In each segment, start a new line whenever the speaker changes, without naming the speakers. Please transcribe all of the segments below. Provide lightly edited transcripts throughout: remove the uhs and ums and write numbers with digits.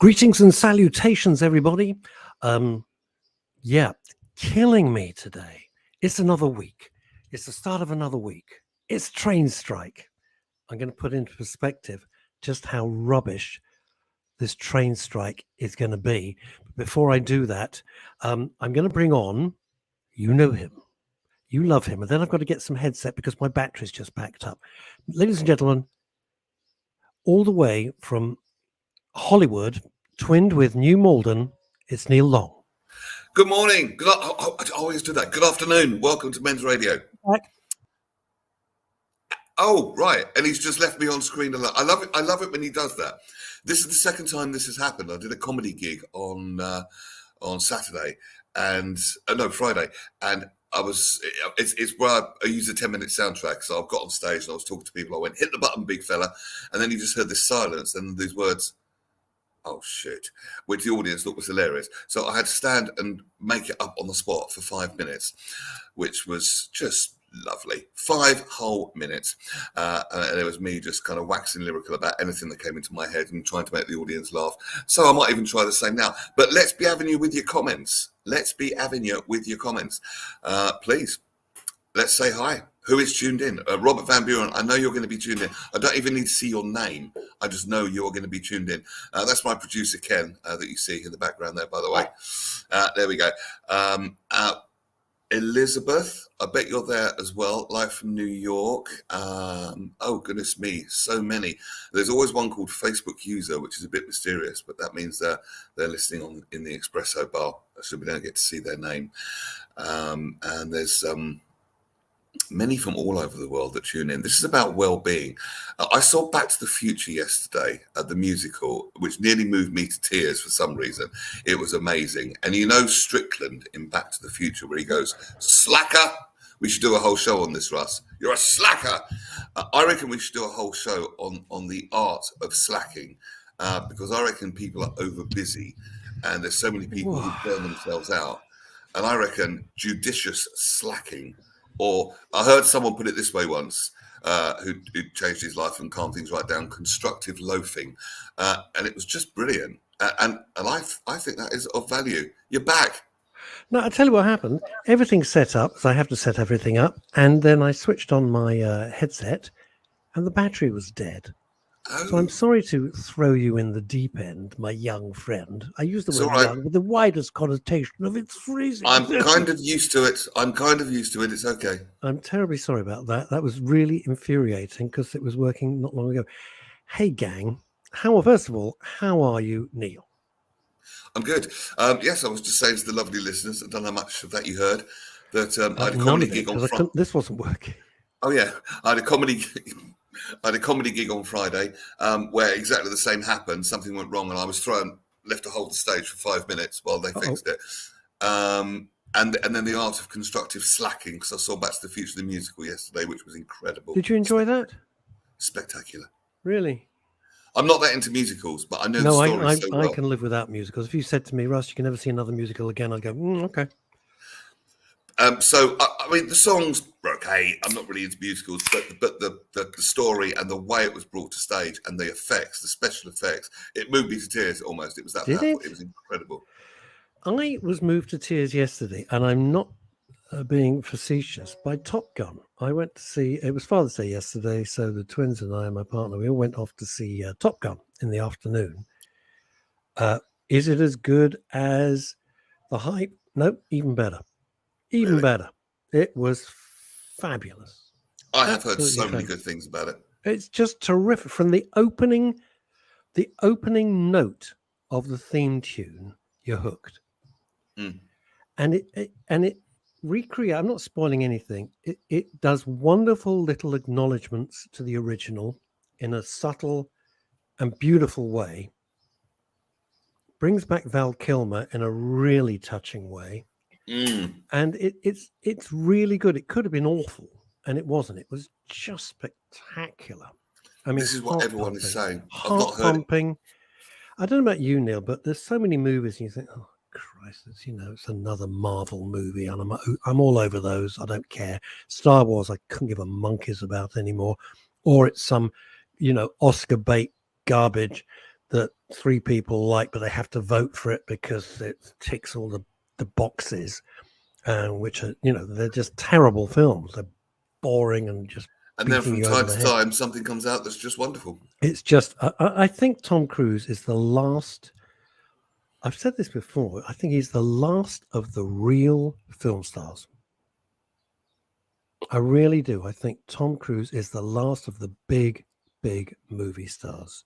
Greetings and salutations, everybody. Yeah, killing me today. It's another week. It's the start of another week. It's train strike. I'm going to put into perspective just how rubbish this train strike is going to be. But before I do that, I'm going to bring on, you know him, you love him, and then I've got to get some headset because my battery's just backed up. Ladies and gentlemen, all the way from Hollywood, twinned with New Malden, it's Neil Long.
Good morning. I always do that. Good afternoon. Welcome to Men's Radio.
Back.
Oh, right. And he's just left me on screen alone. I love it. I love it when he does that. This is the second time this has happened. I did a comedy gig on Saturday and Friday, and it's where I use a 10-minute soundtrack. So I've got on stage and I was talking to people. I went, hit the button, big fella, and then you just heard this silence and these words, "Oh shit," which the audience thought was hilarious. So I had to stand and make it up on the spot for 5 minutes, which was just lovely. 5 whole minutes. And it was me just kind of waxing lyrical about anything that came into my head and trying to make the audience laugh. So I might even try the same now. But let's be having you with your comments. Please, let's say hi. Who is tuned in? Robert Van Buren, I know you're going to be tuned in. I don't even need to see your name. I just know you're going to be tuned in. That's my producer, Ken, that you see in the background there, by the way. There we go. Elizabeth, I bet you're there as well, live from New York. Oh, goodness me, so many. There's always one called Facebook User, which is a bit mysterious, but that means they're listening in the Espresso bar, so we don't get to see their name. And there's many from all over the world that tune in. This is about well-being. I saw Back to the Future yesterday at the musical, which nearly moved me to tears for some reason. It was amazing. And you know Strickland in Back to the Future, where he goes, "Slacker." We should do a whole show on this, Russ. You're a slacker. I reckon we should do a whole show on the art of slacking, because I reckon people are over busy and there's so many people who burn themselves out. And I reckon judicious slacking, or I heard someone put it this way once, who changed his life and calmed things right down, constructive loafing. And it was just brilliant. And I think that is of value. You're back.
No, I'll tell you what happened. Everything's set up, so I have to set everything up. And then I switched on my headset and the battery was dead. Oh. So I'm sorry to throw you in the deep end, my young friend. I use the word young with the widest connotation of it's freezing.
I'm kind of used to it. It's okay.
I'm terribly sorry about that. That was really infuriating because it was working not long ago. Hey, gang. First of all, how are you, Neil?
I'm good. Yes, I was just saying to the lovely listeners, I don't know how much of that you heard, that I had a comedy gig on Friday.
This wasn't working.
Oh, yeah. I had a comedy gig on Friday where exactly the same happened. Something went wrong and I was left to hold the stage for 5 minutes while they fixed it. And then the art of constructive slacking, because I saw Back to the Future, the musical yesterday, which was incredible.
Did you enjoy that?
Spectacular.
Really?
I'm not that into musicals, but I know the story so well.
I can live without musicals. If you said to me, "Russ, you can never see another musical again," I'd go, okay.
So I mean, the songs were okay. I'm not really into musicals, but the story and the way it was brought to stage and the effects, the special effects, it moved me to tears almost. It was that powerful. It was incredible.
I was moved to tears yesterday, and I'm not being facetious, by Top Gun. I went to see, it was Father's Day yesterday, so the twins and I and my partner, we all went off to see Top Gun in the afternoon. Is it as good as the hype? No, even better. Even better. It was fabulous.
I have heard so many good things about it.
It's just terrific. From the opening note of the theme tune, you're hooked. And it recreate. I'm not spoiling anything. It does wonderful little acknowledgements to the original in a subtle and beautiful way. Brings back Val Kilmer in a really touching way. And it's really good. It could have been awful, and it wasn't. It was just spectacular. I mean,
this is what everyone is saying.
I've not heard pumping. I don't know about you, Neil, but there's so many movies and you think, oh Christ, it's another Marvel movie, and I'm all over those. I don't care. Star Wars, I couldn't give a monkeys about anymore, or it's some, Oscar bait garbage. that 3 people like, but they have to vote for it because it ticks all the boxes, which are, they're just terrible films. They're boring and just
And then
beating
from
you
time
over
to
the head.
time, something comes out that's just wonderful.
It's just, I think Tom Cruise is the last, I've said this before, I think he's the last of the real film stars. I really do. I think Tom Cruise is the last of the big movie stars.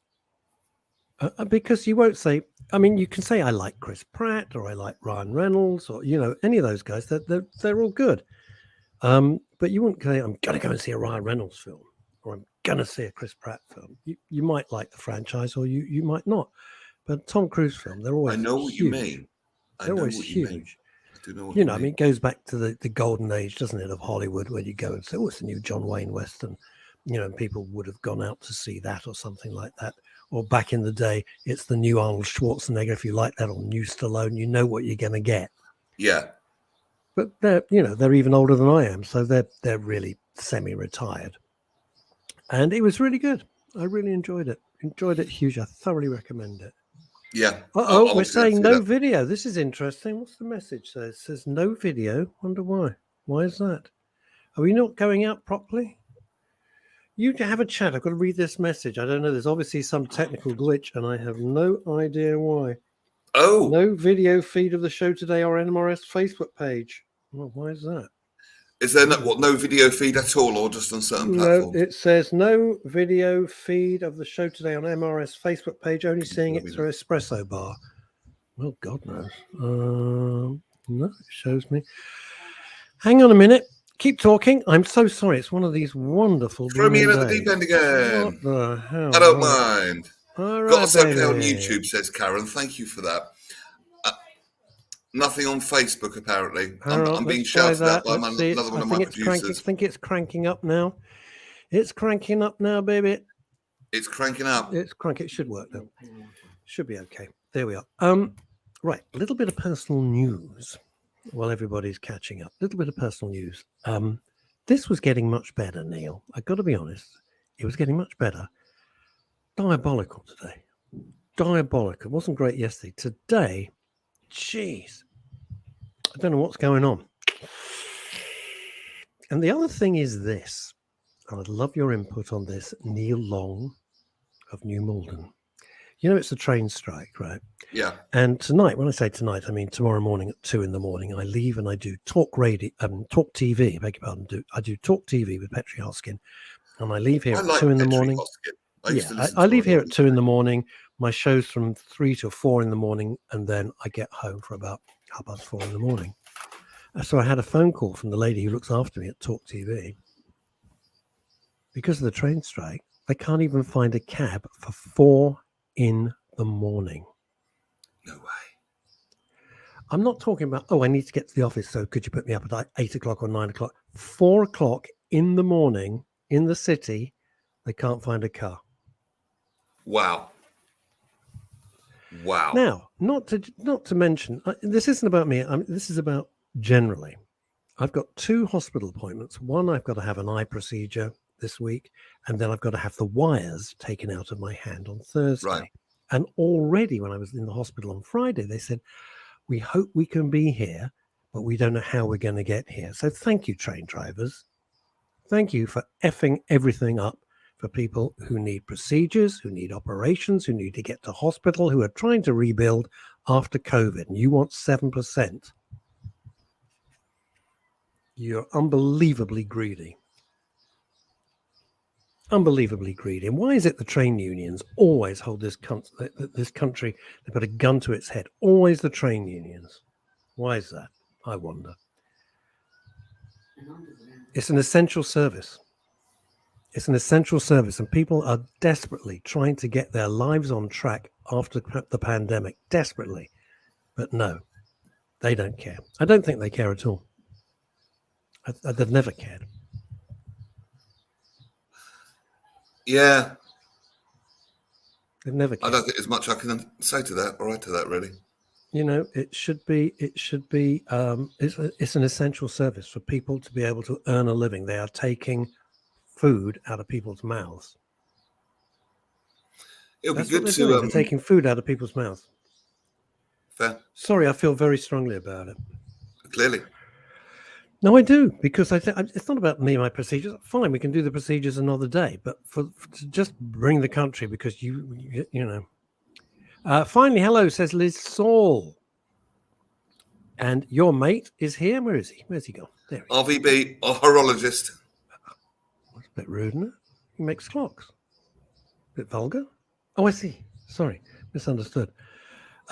Because you won't say, I mean, you can say I like Chris Pratt or I like Ryan Reynolds or, any of those guys. They're all good. But you wouldn't say, I'm going to go and see a Ryan Reynolds film or I'm going to see a Chris Pratt film. You might like the franchise or you might not. But Tom Cruise film, they're always
I know what
huge.
you mean.
They're always huge.
I do know what you mean.
I mean, it goes back to the golden age, doesn't it, of Hollywood, where you go and say, oh, it's the new John Wayne Western. And people would have gone out to see that or something like that. Or back in the day, it's the new Arnold Schwarzenegger, if you like that, or new Stallone. You know what you're going to get.
Yeah.
But they're even older than I am, so they're really semi-retired. And it was really good. I really enjoyed it. Enjoyed it huge. I thoroughly recommend it.
Yeah.
We're saying no video. This is interesting. What's the message? So it says no video. Wonder why. Why is that? Are we not going out properly? You have a chat. I've got to read this message. I don't know. There's obviously some technical glitch, and I have no idea why.
Oh.
No video feed of the show today or NMRS Facebook page. Well, why is that?
Is there no video feed at all, or just on certain platforms?
No, it says no video feed of the show today on MRS Facebook page. Only seeing it through Espresso Bar. Well, God knows. No, it shows me. Hang on a minute. Keep talking. I'm so sorry. It's one of these wonderful.
Throw me in at the
days.
deep end again.
What the hell?
I don't mind.
All right,
Got us okay on
baby.
YouTube, says Karen. Thank you for that. Nothing on Facebook, apparently. I'm being shouted at by another one of my producers.
I think it's cranking up now. It's cranking up now, baby.
It's cranking up.
It's cranking. It should work now. Should be okay. There we are. Right. A little bit of personal news while everybody's catching up. A little bit of personal news. This was getting much better, Neil. I've got to be honest. It was getting much better. Diabolical today. Diabolical. It wasn't great yesterday. Today, jeez. I don't know what's going on. And the other thing is this, and I'd love your input on this, Neil Long of New Malden. It's a train strike, right?
Yeah.
And tonight, when I say tonight, I mean tomorrow morning at 2 a.m, I leave and I do Talk TV, beg your pardon. I do Talk TV with Petri Hoskin, and I leave here at 2 a.m. I leave here at 2 a.m. My show's from 3 to 4 a.m, and then I get home for about 4:30 a.m. So I had a phone call from the lady who looks after me at Talk TV. Because of the train strike, they can't even find a cab for 4 a.m.
No way.
I'm not talking about, I need to get to the office, so could you put me up at 8 o'clock or 9 o'clock? 4 o'clock in the morning in the city, they can't find a car.
Wow.
Now, not to mention, this isn't about me. This is about generally. I've got 2 hospital appointments. One, I've got to have an eye procedure this week, and then I've got to have the wires taken out of my hand on Thursday.
Right.
And already when I was in the hospital on Friday, they said, we hope we can be here, but we don't know how we're going to get here. So thank you, train drivers. Thank you for effing everything up for people who need procedures, who need operations, who need to get to hospital, who are trying to rebuild after COVID. And you want 7%. You're unbelievably greedy. Unbelievably greedy. And why is it the train unions always hold this country, they've got a gun to its head? Always the train unions. Why is that? I wonder. It's an essential service. It's an essential service, and people are desperately trying to get their lives on track after the pandemic. Desperately. But no, they don't care. I don't think they care at all. They've never cared.
Yeah.
They've never cared.
I don't think there's much I can say to that or add to that, really.
It should be, it's an essential service for people to be able to earn a living. They are taking food out of people's mouths.
It'll
That's
be
what
good
they're doing.
to
They're taking food out of people's mouths.
fair,
Sorry, I feel very strongly about it.
clearly.
No, I do, because I think it's not about me and my procedures. Fine, we can do the procedures another day, but to just bring the country, because you know. Finally, hello, says Liz Saul. And your mate is here. Where is he? Where's he gone? There he is.
RVB, a horologist.
That's a bit rude, isn't it? He makes clocks. Bit vulgar. Oh, I see. Sorry, misunderstood.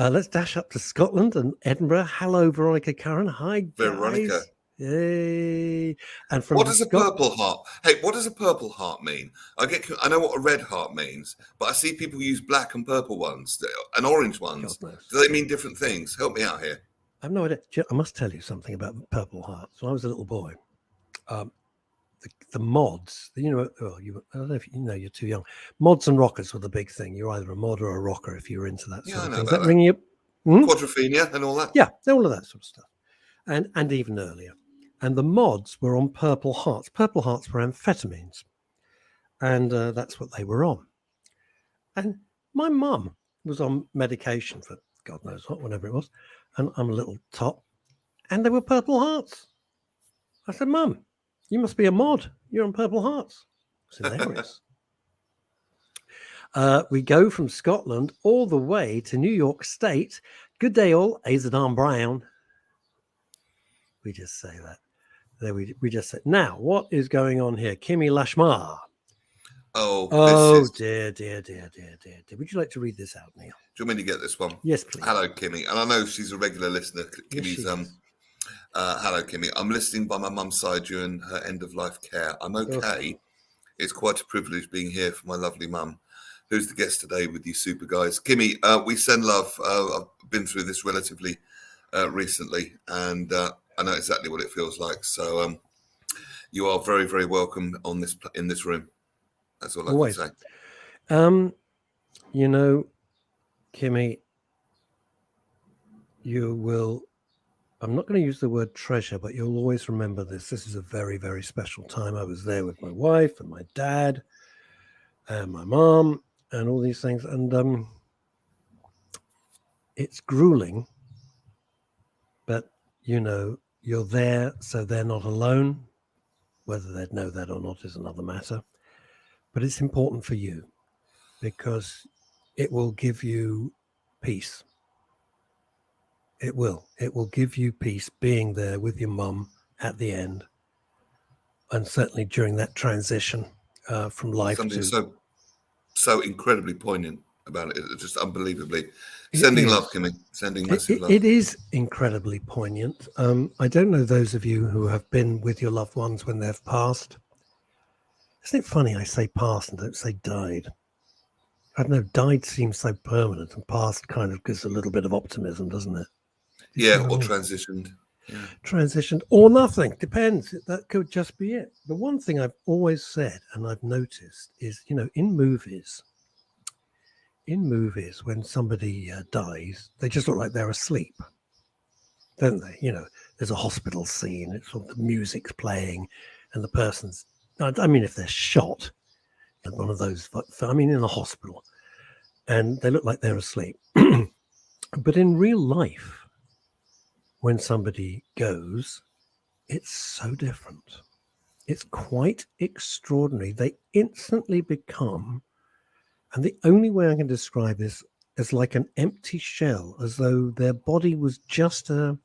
Let's dash up to Scotland and Edinburgh. Hello, Veronica Curran. Hi, guys.
Veronica.
Yay. And from
What does a purple heart? Hey, what does a purple heart mean? I know what a red heart means, but I see people use black and purple ones and orange ones.
God knows.
Do they mean different things? Help me out here.
I have no idea. I must tell you something about the Purple Hearts. When I was a little boy, the mods, I don't know if you know, you're too young. Mods and rockers were the big thing. You're either a mod or a rocker if you were into that sort of thing. Is that ringing you?
Quadrophenia and all that?
Yeah, all of that sort of stuff. And even earlier. And the mods were on Purple Hearts. Purple Hearts were amphetamines. And that's what they were on. And my mum was on medication for God knows what, whatever it was. And I'm a little tot. And they were Purple Hearts. I said, Mum, you must be a mod. You're on Purple Hearts. It's hilarious. We go from Scotland all the way to New York State. Good day, all. Azadam Brown. We just say that. There we just said. Now, what is going on here? Kimmy Lashmar.
Oh,
dear. Would you like to read this out, Neil?
Do you want me to get this one?
Yes, please.
Hello, Kimmy. And I know she's a regular listener. Kimmy's hello, Kimmy. I'm listening by my mum's side during her end-of-life care. I'm okay. It's quite a privilege being here for my lovely mum, who's the guest today with you super guys. Kimmy, we send love. I've been through this relatively recently, and I know exactly what it feels like. So you are very, very welcome in this room. That's all I can say.
You know, Kimmy, you will, I'm not going to use the word treasure, but you'll always remember this. This is a very, very special time. I was there with my wife and my dad and my mom and all these things. And it's grueling, but, you know, you're there, so they're not alone. Whether they'd know that or not is another matter. But it's important for you because it will give you peace. It will give you peace being there with your mum at the end, and certainly during that transition from life
Something
to
so incredibly poignant about it. It's just unbelievably. Sending love, Kimmy. Sending massive love.
It is incredibly poignant. I don't know those of you who have been with your loved ones when they've passed. Isn't it funny I say passed and don't say died? I don't know, died seems so permanent, and past kind of gives a little bit of optimism, doesn't it?
Yeah, or transitioned. Yeah.
Transitioned or nothing, depends. That could just be it. The one thing I've always said and I've noticed is, you know, in movies, when somebody dies, they just look like they're asleep, don't they? You know, there's a hospital scene, it's sort of the music's playing and the person's, I mean, if they're shot, one of those, in a hospital, and they look like they're asleep. But in real life, when somebody goes, it's so different. It's quite extraordinary. They instantly become, and the only way I can describe this is like an empty shell, as though their body was just a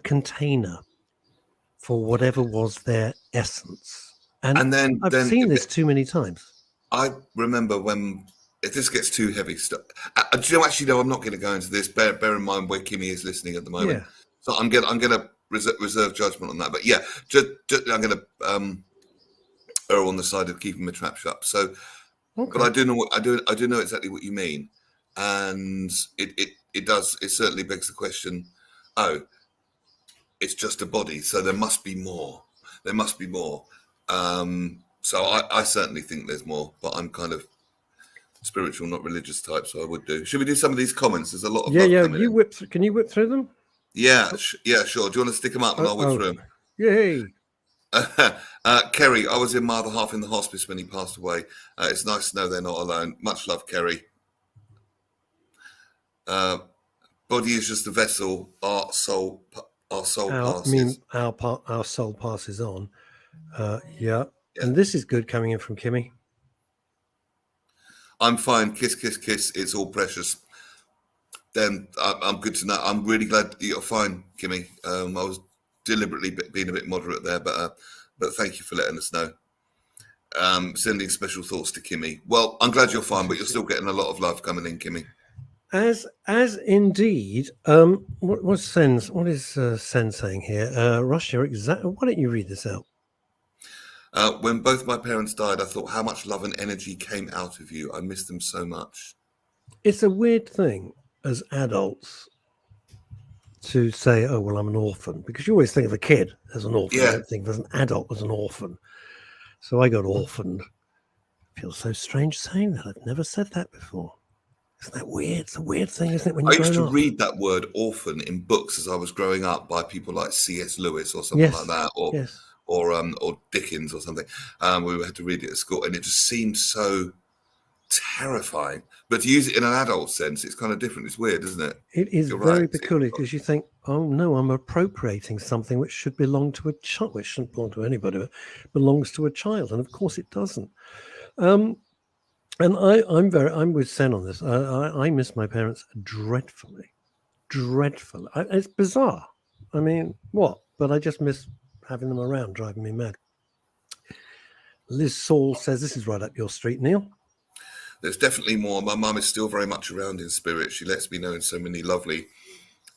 container for whatever was their essence. And then I've seen this too many times.
I remember when, if this gets too heavy stuff, I'm not going to go into this. Bear in mind where Kimmy is listening at the moment. Yeah. So I'm going to reserve judgment on that. But yeah, I'm going to err on the side of keeping my trap shut. So, okay. But I do know exactly what you mean, and it certainly begs the question. Oh, it's just a body, so there must be more. So I certainly think there's more, but I'm kind of spiritual, not religious type, so I would do. Should we do some of these comments? There's a lot of
Can you whip through them?
Yeah, sure. Do you want to stick them up and I'll whip through them?
Yay!
Kerry, I was in my other half in the hospice when he passed away. It's nice to know they're not alone. Much love, Kerry. Body is just a vessel. Our soul passes.
Our soul passes on. Yeah.
Yeah.
And this is good coming in from Kimmy.
I'm fine. Kiss, kiss, kiss. It's all precious. Then I'm good to know. I'm really glad that you're fine, Kimmy. I was deliberately being a bit moderate there, but thank you for letting us know. Sending special thoughts to Kimmy. Well, I'm glad you're fine, but you're still getting a lot of love coming in, Kimmy.
As indeed, what is Sen saying here? Russia, why don't you read this out?
When both my parents died, I thought how much love and energy came out of you. I miss them so much.
It's a weird thing as adults to say, oh, well, I'm an orphan, because you always think of a kid as an orphan.
Yeah.
You don't think of an adult as an orphan. So I got orphaned. It feels so strange saying that. I've never said that before. Isn't that weird? It's a weird thing, isn't it? When
I
you
used to read that word orphan in books as I was growing up by people like C.S. Lewis or something like that, or Dickens or something. We had to read it at school, and it just seemed so terrifying. But to use it in an adult sense, it's kind of different. It's weird, isn't it?
It is very peculiar, because you think, oh no, I'm appropriating something which should belong to a child, which shouldn't belong to anybody, but belongs to a child, and of course it doesn't. And I'm with Sen on this. I miss my parents dreadfully. It's bizarre. I mean, what? But I just miss having them around, driving me mad. Liz Saul says, this is right up your street, Neil.
There's definitely more. My mum is still very much around in spirit. She lets me know in so many lovely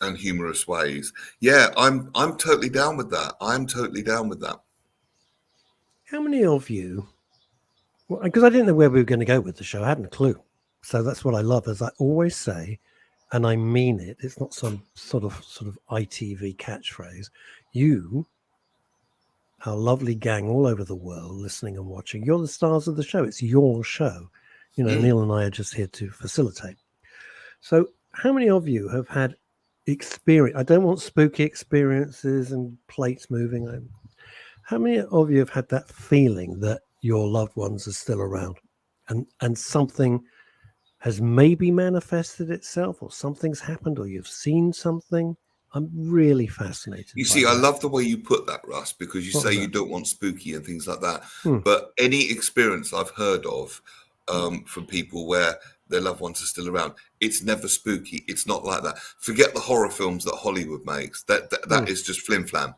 and humorous ways. Yeah, I'm totally down with that.
How many of you? Well, because I didn't know where we were going to go with the show. I hadn't a clue. So that's what I love, as I always say, and I mean it. It's not some sort of ITV catchphrase. You, our lovely gang all over the world, listening and watching, you're the stars of the show. It's your show. You know, Neil and I are just here to facilitate. So how many of you have had experience? I don't want spooky experiences and plates moving. How many of you have had that feeling that your loved ones are still around, and something has maybe manifested itself, or something's happened, or you've seen something? I'm really fascinated.
You see, I love the way you put that, Russ, because you say you don't want spooky and things like that. But any experience I've heard of from people where their loved ones are still around, it's never spooky. It's not like that. Forget the horror films that Hollywood makes. That is just flim flam.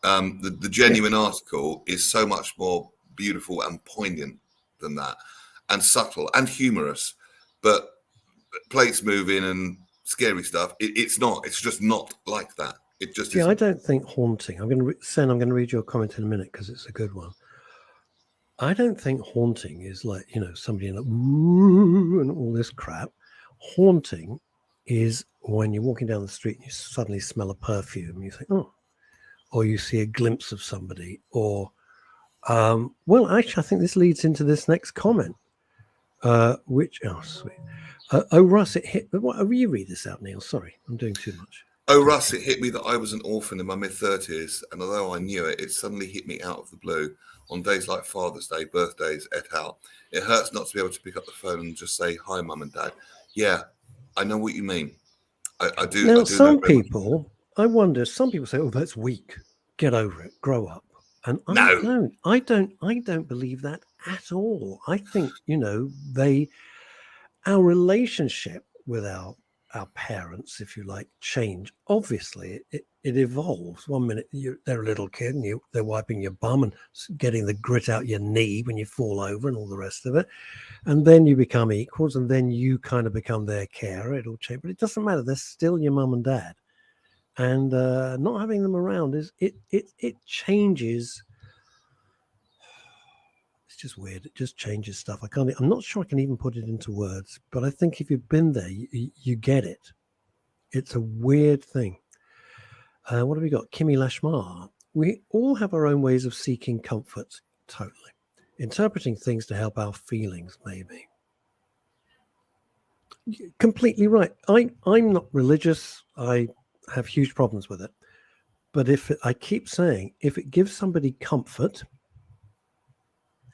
The genuine article is so much more beautiful and poignant than that, and subtle and humorous. But plates moving and scary stuff, it's not. It's just not like that. It just
I don't think haunting. I'm going to read your comment in a minute, because it's a good one. I don't think haunting is like, somebody in a woo and all this crap. Haunting is when you're walking down the street and you suddenly smell a perfume and you think, oh, or you see a glimpse of somebody, or well, actually, I think this leads into this next comment, which, oh, sweet. Russ, it hit. You read this out, Neil. Sorry, I'm doing too much.
Oh, Russ, it hit me that I was an orphan in my mid-30s, and although I knew it, it suddenly hit me out of the blue on days like Father's Day, birthdays, et al. It hurts not to be able to pick up the phone and just say, hi, Mum and Dad. Yeah, I know what you mean. I do.
Now, some people, I wonder, some people say, oh, that's weak. Get over it. Grow up. And I don't believe that at all. I think, our relationship with our parents, if you like, change. Obviously, it evolves. One minute they're a little kid and they're wiping your bum and getting the grit out your knee when you fall over and all the rest of it. And then you become equals, and then you kind of become their carer. It'll change, but it doesn't matter. They're still your mum and dad. And not having them around it changes. It's just weird. It just changes stuff. I'm not sure I can even put it into words, but I think if you've been there, you get it. It's a weird thing. What have we got? Kimmy Lashmar. We all have our own ways of seeking comfort. Totally. Interpreting things to help our feelings, maybe. Completely right. I'm not religious. I have huge problems with it. But I keep saying, if it gives somebody comfort,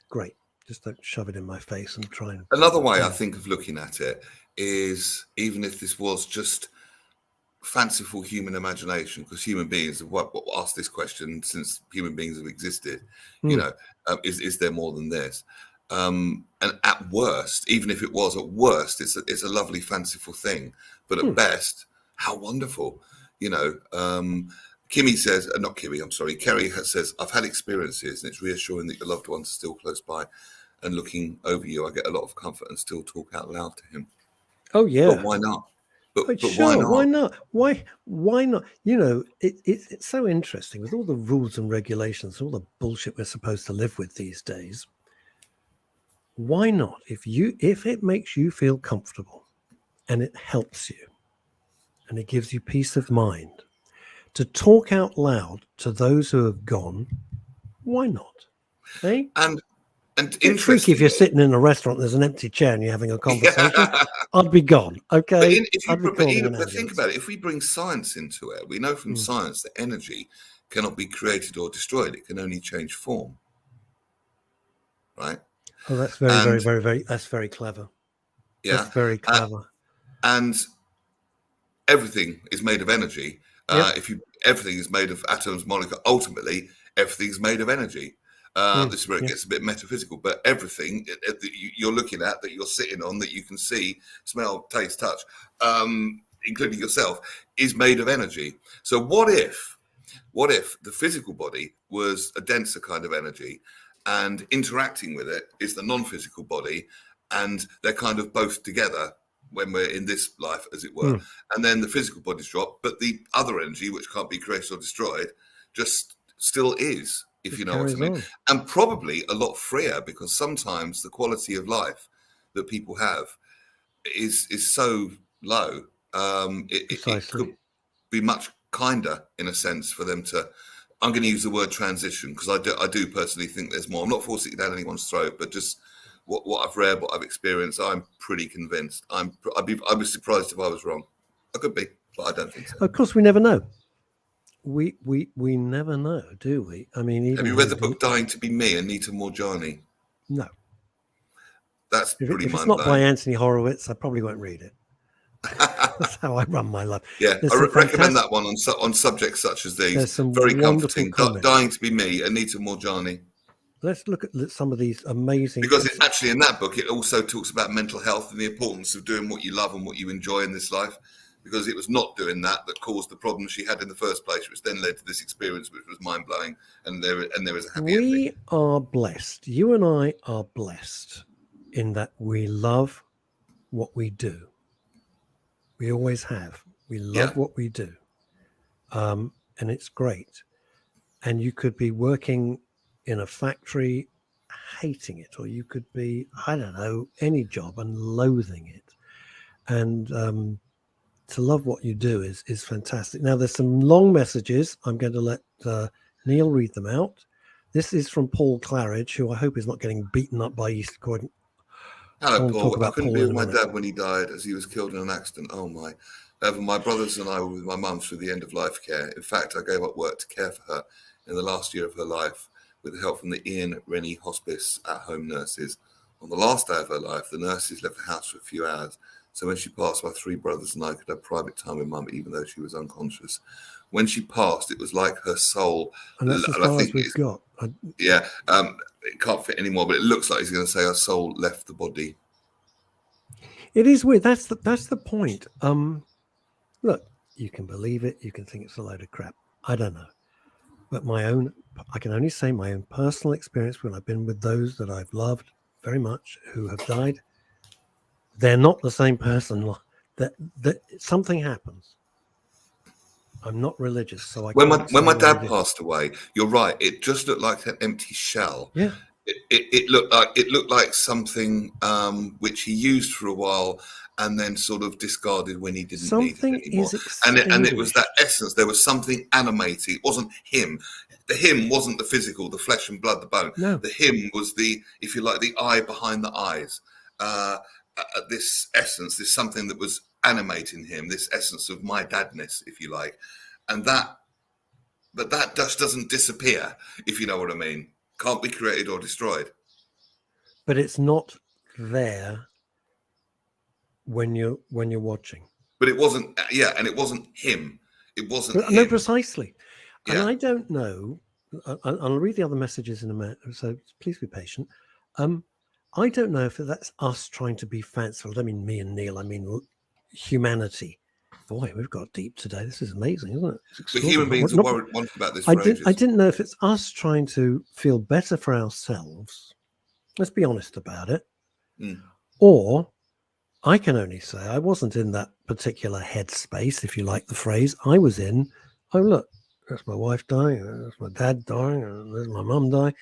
great. Just don't shove it in my face and try and...
Another way I think of looking at it is, even if this was just fanciful human imagination, because human beings have asked this question since human beings have existed, you know, is there more than this? And at worst, even if it was at worst, it's a lovely fanciful thing, but at best, how wonderful, you know. Kimmy says, not Kimmy, I'm sorry, Kerry says, I've had experiences and it's reassuring that your loved ones are still close by and looking over you. I get a lot of comfort and still talk out loud to him.
Oh yeah.
But why not? But
sure, why not? Why not? You know, it's so interesting with all the rules and regulations, all the bullshit we're supposed to live with these days. Why not? If it makes you feel comfortable and it helps you and it gives you peace of mind to talk out loud to those who have gone, why not? Hey?
And
it's freaky if you're sitting in a restaurant, there's an empty chair and you're having a conversation. Yeah. I'd be gone. Okay.
But think about it. If we bring science into it, we know from science that energy cannot be created or destroyed. It can only change form. Right?
Oh, that's very, that's very clever.
Yeah.
That's very clever.
And everything is made of energy.
Yep.
Everything is made of atoms, molecules. Ultimately, everything's made of energy. This is where it gets a bit metaphysical, but everything that you're looking at, that you're sitting on, that you can see, smell, taste, touch, including yourself, is made of energy. So what if the physical body was a denser kind of energy, and interacting with it is the non-physical body, and they're kind of both together when we're in this life, as it were, and then the physical body's drop, but the other energy, which can't be created or destroyed, just still is, if you know what I mean. And probably a lot freer, because sometimes the quality of life that people have is so low. It could be much kinder, in a sense, for them to, I'm going to use the word transition, because I do personally think there's more. I'm not forcing it down anyone's throat, but just what I've read, what I've experienced, I'm pretty convinced. I'd be surprised if I was wrong. I could be, but I don't think so.
Of course, we never know. We never know, do we? I mean,
have you read the book Dying to Be Me, Anita Moorjani?
No.
That's pretty
if it's not by Anthony Horowitz, I probably won't read it. That's how I run my life.
Yeah, I recommend that one on subjects such as these.
There's some
very comforting.
Comments.
Dying to Be Me, Anita Moorjani.
Let's look at some of these amazing.
Because actually in that book, it also talks about mental health and the importance of doing what you love and what you enjoy in this life. Because it was not doing that caused the problems she had in the first place, which then led to this experience, which was mind-blowing. And there is a happy ending.
We are blessed. You and I are blessed in that we love what we do. We always have. We love what we do. And it's great. And you could be working in a factory hating it, or you could be, I don't know, any job and loathing it. And to love what you do is fantastic. Now, there's some long messages. I'm going to let Neil read them out. This is from Paul Claridge, who I hope is not getting beaten up by East Croydon.
Hello, Paul. I couldn't be with my dad when he died, as he was killed in an accident. Oh, my. My brothers and I were with my mum through the end of life care. In fact, I gave up work to care for her in the last year of her life with the help from the Ian Rennie Hospice at-home nurses. On the last day of her life, the nurses left the house for a few hours. So when she passed, my three brothers and I could have private time with mum, even though she was unconscious. When she passed, it was like her soul.
And that's as far as we've got.
It can't fit anymore, but it looks like he's going to say her soul left the body.
It is weird. That's the point. Look, you can believe it. You can think it's a load of crap. I don't know. But I can only say my own personal experience when I've been with those that I've loved very much who have died. They're not the same person. That something happens. I'm not religious, so
when my dad passed away, you're right. It just looked like an empty shell.
Yeah.
It looked like something which he used for a while and then sort of discarded when he didn't need it anymore. And it was that essence. There was something animating. It wasn't him. The him wasn't the physical, the flesh and blood, the bone.
No.
The him was the, if you like, the eye behind the eyes. This essence, this something that was animating him, this essence of my dadness, if you like. And that just doesn't disappear, if you know what I mean. Can't be created or destroyed.
But it's not there when you're watching.
But it wasn't. Yeah, and it wasn't him. It wasn't
No,
him.
precisely. And
Yeah.
I don't know. I'll read the other messages in a minute, so please be patient. I don't know if that's us trying to be fanciful. I don't mean me and Neil. I mean humanity. Boy, we've got deep today. This is amazing, isn't it? It's
But human
extraordinary.
beings are worried wondering about this for ages.
I didn't know if it's us trying to feel better for ourselves. Let's be honest about it.
Mm.
Or I can only say I wasn't in that particular headspace, if you like the phrase. I was in, oh, look, there's my wife dying, there's my dad dying, and there's my mum dying.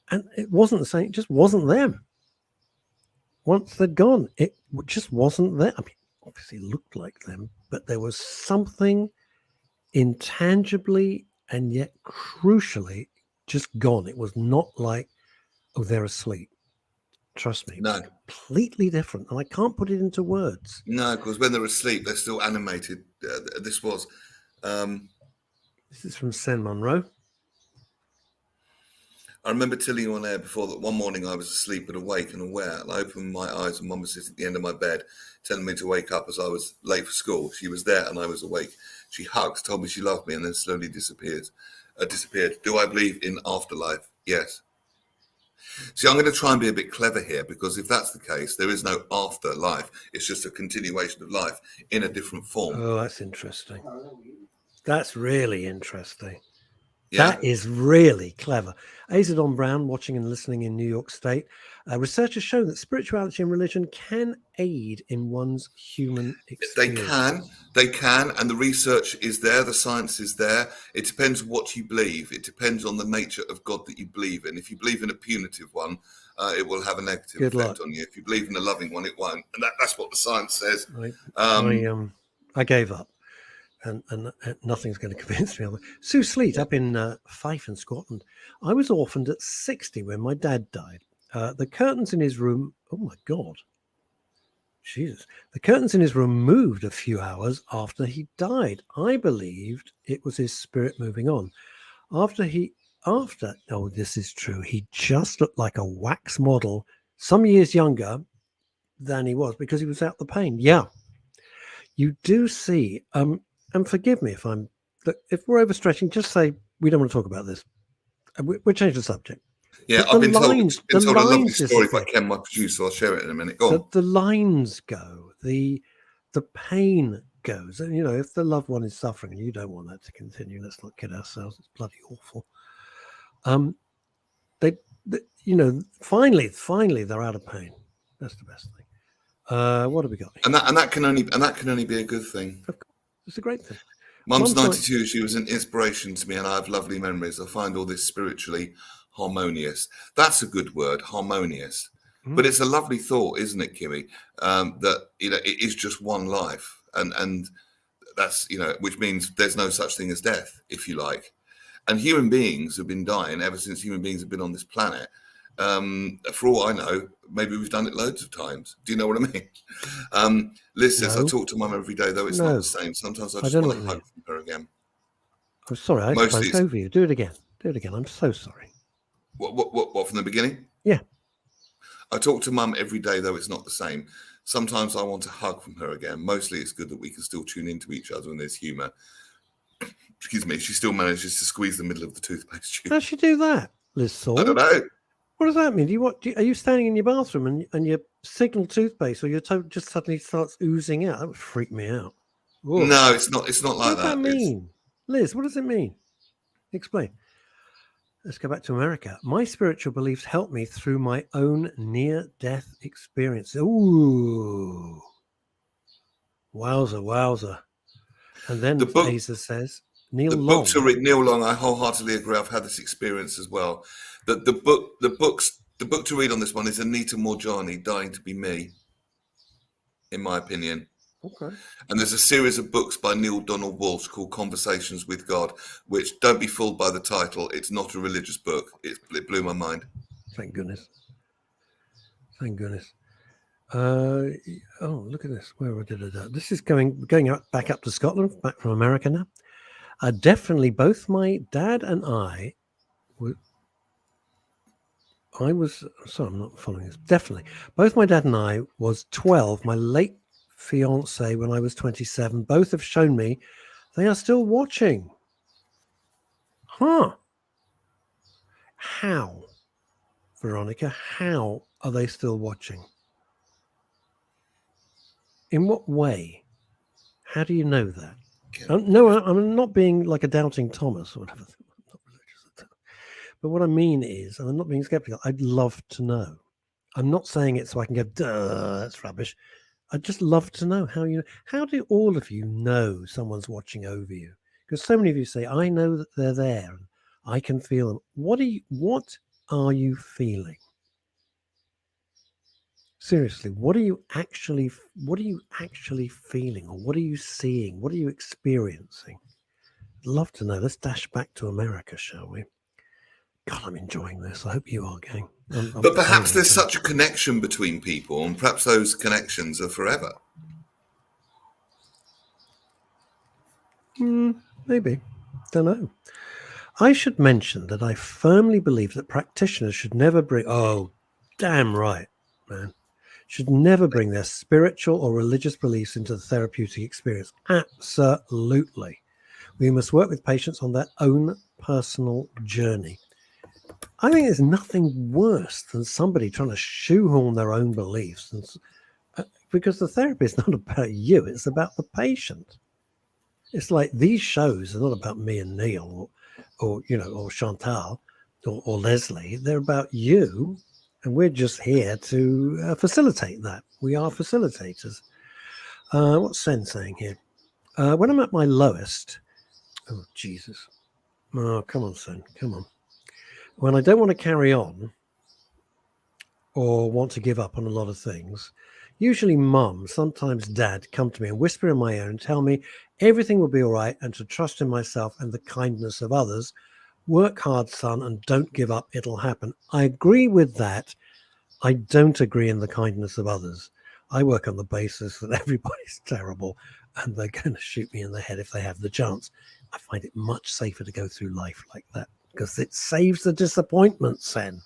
And it wasn't the same, it just wasn't them. Once they'd gone, it just wasn't there. I mean, obviously it looked like them, but there was something intangibly and yet crucially just gone. It was not like, oh, they're asleep. Trust me.
No.
Completely different. And I can't put it into words.
No, because when they're asleep, they're still animated. This was.
This is from Sen Monroe.
I remember telling you on air before that one morning I was asleep but awake and aware. And I opened my eyes and Mum was sitting at the end of my bed telling me to wake up as I was late for school. She was there and I was awake. She hugged, told me she loved me and then slowly disappeared. Do I believe in afterlife? Yes. See, I'm going to try and be a bit clever here because if that's the case, there is no afterlife. It's just a continuation of life in a different form.
Oh, that's interesting. That's really interesting.
Yeah.
That is really clever. Azadon Brown, watching and listening in New York State. Research has shown that spirituality and religion can aid in one's human experience.
They can, and the research is there, the science is there. It depends what you believe. It depends on the nature of God that you believe in. If you believe in a punitive one, it will have a negative effect on you. If you believe in a loving one, it won't. And that's what the science says.
I gave up. And nothing's going to convince me. Sue Sleet up in Fife in Scotland. I was orphaned at 60 when my dad died. The curtains in his room, oh my God. Jesus. The curtains in his room moved a few hours after he died. I believed it was his spirit moving on. Oh, this is true. He just looked like a wax model, some years younger than he was because he was out the pain. Yeah. You do see, and forgive me if we're overstretching, just say we don't want to talk about this. We'll change the subject.
Yeah, I've been told a lovely story by Ken, my producer. I'll share it in a minute. Go on.
The lines go, the pain goes. And, you know, if the loved one is suffering and you don't want that to continue, let's not kid ourselves. It's bloody awful. Finally, they're out of pain. That's the best thing. What have we got here?
And that can only be a good thing.
Of course. It's a great thing.
Mum's 92. She was an inspiration to me, and I have lovely memories. I find all this spiritually harmonious. That's a good word, harmonious. But it's a lovely thought, isn't it, Kimmy? That it is just one life, and that's which means there's no such thing as death, if you like. And human beings have been dying ever since human beings have been on this planet. For all I know, maybe we've done it loads of times. Do you know what I mean? Liz says, I talk to Mum every day, though it's not the same. Sometimes I just want to hug from her again.
I'm sorry, I spoke over you. Do it again. I'm so sorry.
What from the beginning?
Yeah.
I talk to Mum every day, though it's not the same. Sometimes I want to hug from her again. Mostly it's good that we can still tune into each other and there's humour. Excuse me, she still manages to squeeze the middle of the toothpaste tube.
How does she do that, Liz Saul?
I don't know.
What does that mean? Are you standing in your bathroom and your signal toothpaste or your just suddenly starts oozing out? That would freak me out.
Whoa. No, it's not like that.
What does that mean? Liz, what does it mean? Explain. Let's go back to America. My spiritual beliefs helped me through my own near-death experience. Ooh. Wowza. And then Fraser says, Neil Long.
Neil Long, I wholeheartedly agree. I've had this experience as well. The book to read on this one is Anita Morjani, Dying to Be Me, in my opinion.
Okay.
And there's a series of books by Neil Donald Walsh called Conversations with God, which, don't be fooled by the title, it's not a religious book. It blew my mind.
Thank goodness. Oh, look at this. Where did it? This is going back up to Scotland, back from America now. Definitely both my dad and I were... I was, sorry, I'm not following this. Definitely. Both my dad and I was 12. My late fiance when I was 27. Both have shown me they are still watching. Huh. How, Veronica? How are they still watching? In what way? How do you know that? No, I'm not being like a doubting Thomas or whatever. I'm not religious at all. But what I mean is, and I'm not being skeptical, I'd love to know. I'm not saying it so I can go, duh, that's rubbish. I'd just love to know how do all of you know someone's watching over you? Because so many of you say, I know that they're there and I can feel them. What are you feeling? Seriously, what are you actually feeling, or what are you seeing? What are you experiencing? I'd love to know. Let's dash back to America, shall we? God, I'm enjoying this. I hope you are, gang.
But perhaps there's such a connection between people, and perhaps those connections are forever.
Maybe. Don't know. I should mention that I firmly believe that practitioners should never bring, oh, damn right, man, should never bring their spiritual or religious beliefs into the therapeutic experience. Absolutely. We must work with patients on their own personal journey. I think there's nothing worse than somebody trying to shoehorn their own beliefs, because the therapy is not about you, it's about the patient. It's like these shows are not about me and Neil or Chantal or Leslie. They're about you, and we're just here to facilitate that. We are facilitators. What's Sen saying here? When I'm at my lowest, oh Jesus, oh come on, Sen, come on. When I don't want to carry on or want to give up on a lot of things, usually mum, sometimes dad, come to me and whisper in my ear and tell me everything will be all right and to trust in myself and the kindness of others. Work hard, son, and don't give up. It'll happen. I agree with that. I don't agree in the kindness of others. I work on the basis that everybody's terrible and they're going to shoot me in the head if they have the chance. I find it much safer to go through life like that because it saves the disappointment, Sen.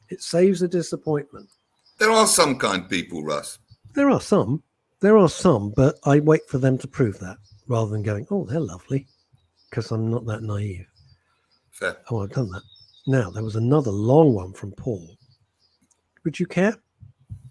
It saves the disappointment.
There are some kind people, Russ.
There are some, but I wait for them to prove that rather than going, oh, they're lovely, because I'm not that naive.
Fair.
Oh, I've done that. Now, there was another long one from Paul. Would you care?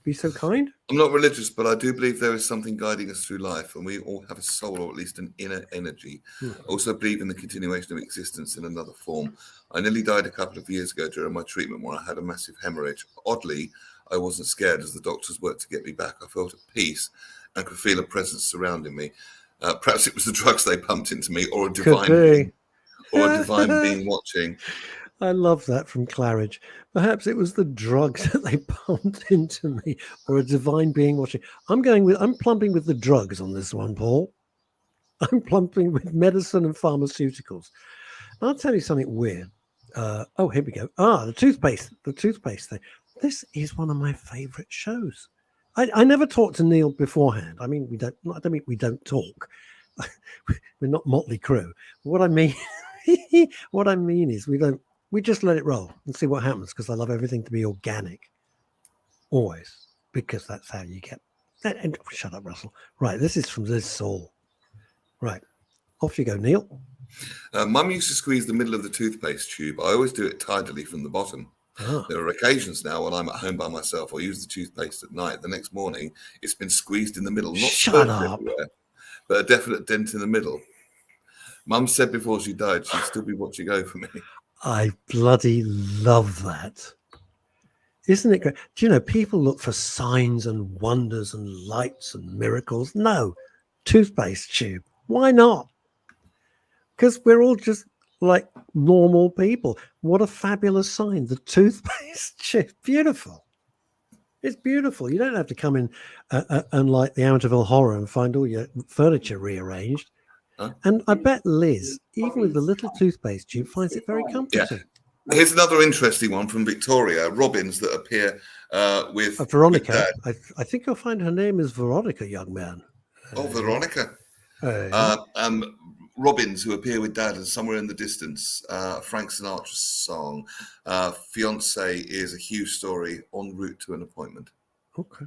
Be so kind?
I'm not religious, but I do believe there is something guiding us through life, and we all have a soul, or at least an inner energy. I also believe in the continuation of existence in another form. I nearly died a couple of years ago during my treatment when I had a massive hemorrhage. Oddly, I wasn't scared as the doctors worked to get me back. I felt at peace and could feel a presence surrounding me. Perhaps it was the drugs they pumped into me, or a divine being watching.
I love that from Claridge. Perhaps it was the drugs that they pumped into me, or a divine being watching. I'm plumping with the drugs on this one, Paul. I'm plumping with medicine and pharmaceuticals. And I'll tell you something weird. Oh, here we go. The toothpaste thing. This is one of my favorite shows. I never talked to Neil beforehand. I mean, I don't mean we don't talk. We're not Motley Crue. What I mean is we just let it roll and see what happens, because I love everything to be organic. Always. Because that's how you get. And shut up, Russell. Right, this is from Liz Saul. Right. Off you go, Neil.
Mum used to squeeze the middle of the toothpaste tube. I always do it tidily from the bottom. There are occasions now when I'm at home by myself or use the toothpaste at night. The next morning, it's been squeezed in the middle. Not
Shut up.
Everywhere, but a definite dent in the middle. Mum said before she died she'd still be watching over me.
I bloody love that. Isn't it great? Do you know, people look for signs and wonders and lights and miracles. No, toothpaste tube. Why not? Because we're all just like normal people. What a fabulous sign. The toothpaste tube. Beautiful. It's beautiful. You don't have to come in and like the Amityville Horror and find all your furniture rearranged.
Huh?
And I bet Liz, even with the little toothpaste tube, finds it very comforting.
Yeah. Here's another interesting one from Victoria. Robins that appear with
Veronica.
With
I think you'll find her name is Veronica, young man.
Veronica. Robins who appear with dad and somewhere in the distance, Frank Sinatra song. Fiance is a huge story en route to an appointment.
Okay.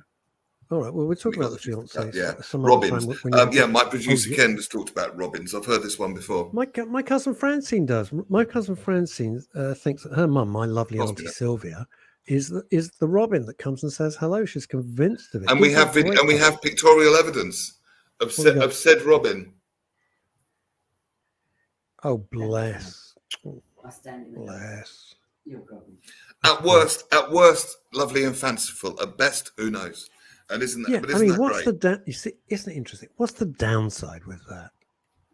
All right. Well, we're talking about the fiancé.
Yeah,
Some other
Robins.
time when you
Yeah, my producer
yeah.
Ken has talked about Robins. I've heard this one before.
My cousin Francine does. My cousin Francine thinks that her mum, my lovely
Must
auntie
be that.
Sylvia, is the Robin that comes and says hello. She's convinced of it.
And we
Gives her
have
great
and we have pictorial evidence of
What we got?
of said Robin.
Oh, bless.
I stand in the gap.
Bless.
You're going.
At worst, lovely and fanciful. At best, who knows? And isn't that?
Yeah,
But
I
isn't
mean,
that
what's
great?
you see, isn't it interesting? What's the downside with that?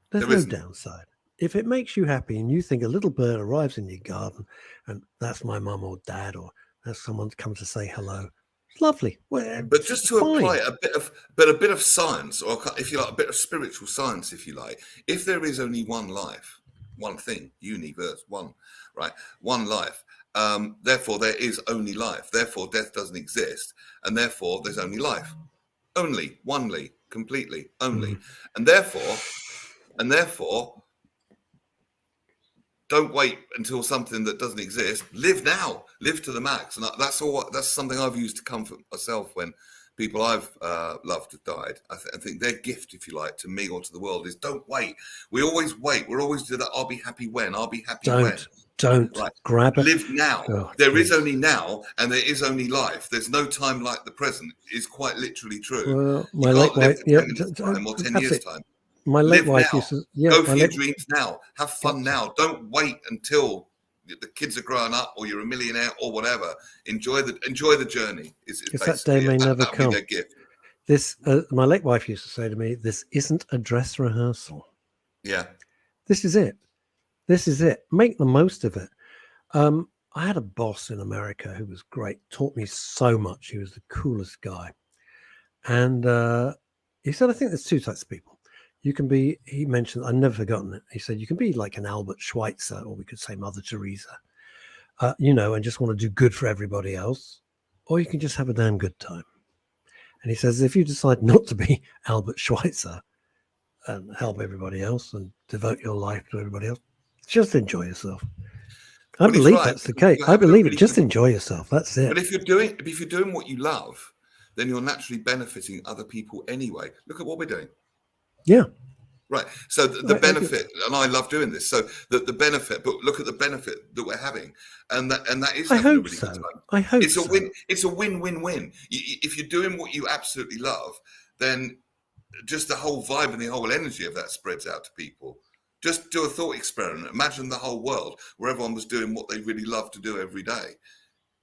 There's
There
no
isn't.
downside. If it makes you happy and you think a little bird arrives in your garden and that's my mum or dad or that's someone come to say hello, it's lovely. Well,
But just to
fine.
apply a bit of science, or if you like, a bit of spiritual science, if you like. If there is only one life, one thing, universe, one life. Therefore, there is only life. Therefore, death doesn't exist, and therefore, there's only life. Only, onely, completely, only, and therefore, don't wait until something that doesn't exist. Live now. Live to the max. And that's something I've used to comfort myself when people I've loved have died. I think their gift, if you like, to me or to the world is don't wait. We always wait. We're always do that. I'll be happy when. I'll be happy when.
Don't grab it.
Live now.
Oh,
there is only now, and there is only life. There's no time like the present. Is quite literally true.
Well, my
You
late
can't live
wife,
for 10 minutes time or 10 years time.
My late
Live
wife
now.
used to,
Go for
my
your
late,
dreams now. Have fun now. Don't wait until the kids are growing up or you're a millionaire or whatever. Enjoy the journey. Is
that day may never
that'll
come.
Be their gift.
This my late wife used to say to me, "This isn't a dress rehearsal.
Yeah.
This is it. This is it. Make the most of it." I had a boss in America who was great, taught me so much. He was the coolest guy. And he said, I think there's two types of people. You can be, he mentioned, I've never forgotten it. He said, you can be like an Albert Schweitzer, or we could say Mother Teresa, and just want to do good for everybody else, or you can just have a damn good time. And he says, if you decide not to be Albert Schweitzer and help everybody else and devote your life to everybody else, just enjoy yourself. I believe that's the case. I believe it. Just enjoy yourself. That's it.
But if you're doing what you love, then you're naturally benefiting other people anyway. Look at what we're doing.
Yeah.
Right. So the benefit, and I love doing this. So the benefit, but look at the benefit that we're having, and that is.
I
having
hope
a really
so.
Good time.
I hope
it's a
so.
win. It's a win-win-win. If you're doing what you absolutely love, then just the whole vibe and the whole energy of that spreads out to people. Just do a thought experiment. Imagine the whole world where everyone was doing what they really love to do every day.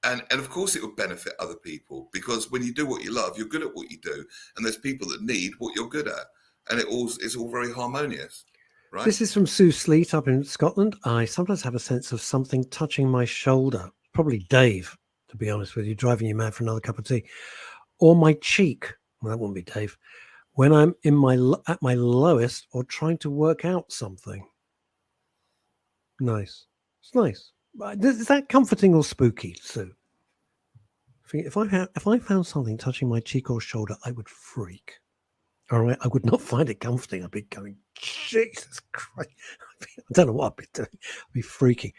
And of course it would benefit other people, because when you do what you love, you're good at what you do. And there's people that need what you're good at. And it's all very harmonious. Right?
This is from Sue Sleet up in Scotland. I sometimes have a sense of something touching my shoulder. Probably Dave, to be honest with you, driving you mad for another cup of tea. Or my cheek. Well, that wouldn't be Dave. When I'm at my lowest or trying to work out something. Nice. It's nice. Is that comforting or spooky, Sue? If I found something touching my cheek or shoulder, I would freak. All right, I would not find it comforting. I'd be going, Jesus Christ. I don't know what I'd be doing. I'd be freaking.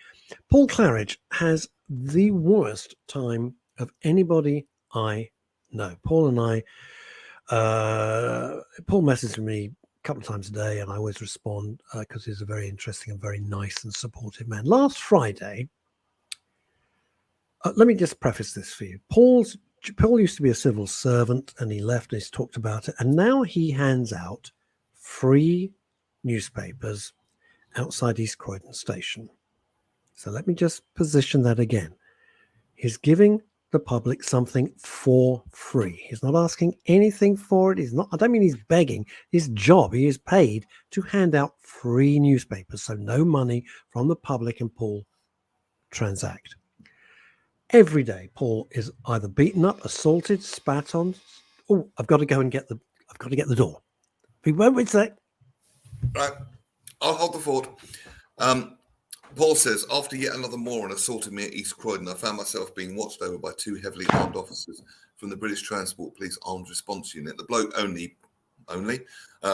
Paul Claridge has the worst time of anybody I know. Paul and I, Paul messages me a couple of times a day, and I always respond because he's a very interesting and very nice and supportive man. Last Friday, let me just preface this for you. Paul used to be a civil servant, and he left, and he's talked about it, and now he hands out free newspapers outside East Croydon Station. So let me just position that again. He's giving the public something for free. He's not asking anything for it. I don't mean he's begging. His job, he is paid to hand out free newspapers. So no money from the public and Paul transact. Every day, Paul is either beaten up, assaulted, spat on. Oh, I've got to go and get the door. We won't wait a sec.
Right. I'll hold the fort. Paul says, after yet another moron assaulted me at East Croydon, I found myself being watched over by two heavily armed officers from the British Transport Police Armed Response Unit. The bloke only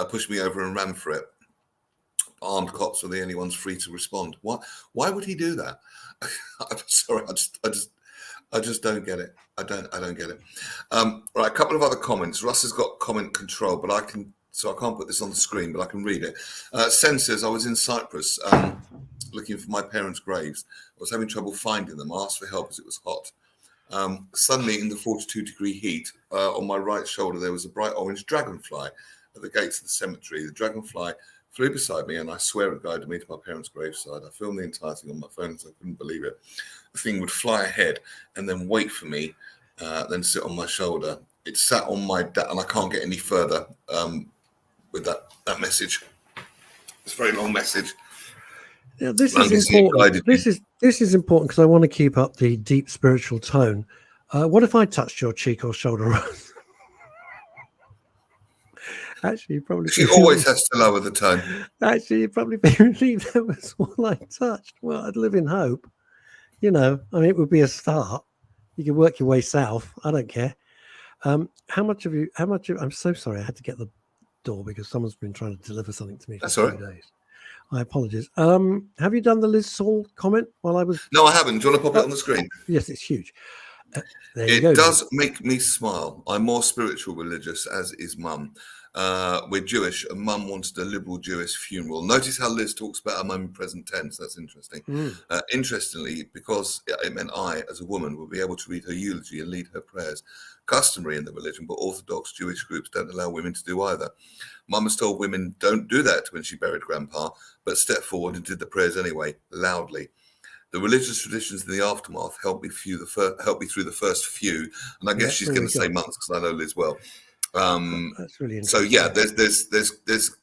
pushed me over and ran for it. armed cops were the only ones free to respond. Why would he do that? I'm sorry, I just don't get it. I don't get it. Right, a couple of other comments. Russ has got comment control, but I can't put this on the screen, but I can read it. Sen says, I was in Cyprus looking for my parents' graves. I was having trouble finding them. I asked for help as it was hot. Suddenly, in the 42-degree heat, on my right shoulder, there was a bright orange dragonfly at the gates of the cemetery. The dragonfly flew beside me, and I swear it guided me to my parents' graveside. I filmed the entire thing on my phone, so I couldn't believe it. The thing would fly ahead and then wait for me, then sit on my shoulder. It sat on my and I can't get any further with that message. It's a very long message.
Yeah, this is important. This is important because I want to keep up the deep spiritual tone. What if I touched your cheek or shoulder? Actually, you probably
she always has to lower the tone.
Actually, you'd probably be relieved that was all I touched. Well, I'd live in hope. You know, I mean, it would be a start. You can work your way south. I don't care. How much of I'm so sorry. I had to get the door because someone's been trying to deliver something to me for 2 days. I apologize. Have you done the Liz Saul comment while I was?
No, I haven't. Do you want to pop it on the screen?
Yes, it's huge.
It does make me smile. I'm more spiritual religious, as is Mum. We're Jewish, and Mum wanted a liberal Jewish funeral. Notice how Liz talks about her mum in present tense. That's interesting. Interestingly, because it meant I, as a woman, would be able to read her eulogy and lead her prayers. Customary in the religion, but Orthodox Jewish groups don't allow women to do either. Mum has told women don't do that when she buried Grandpa, but stepped forward and did the prayers anyway, loudly. The religious traditions in the aftermath helped me through the first few, and I guess she's going to say months because I know Liz well.
That's really interesting.
So yeah, there's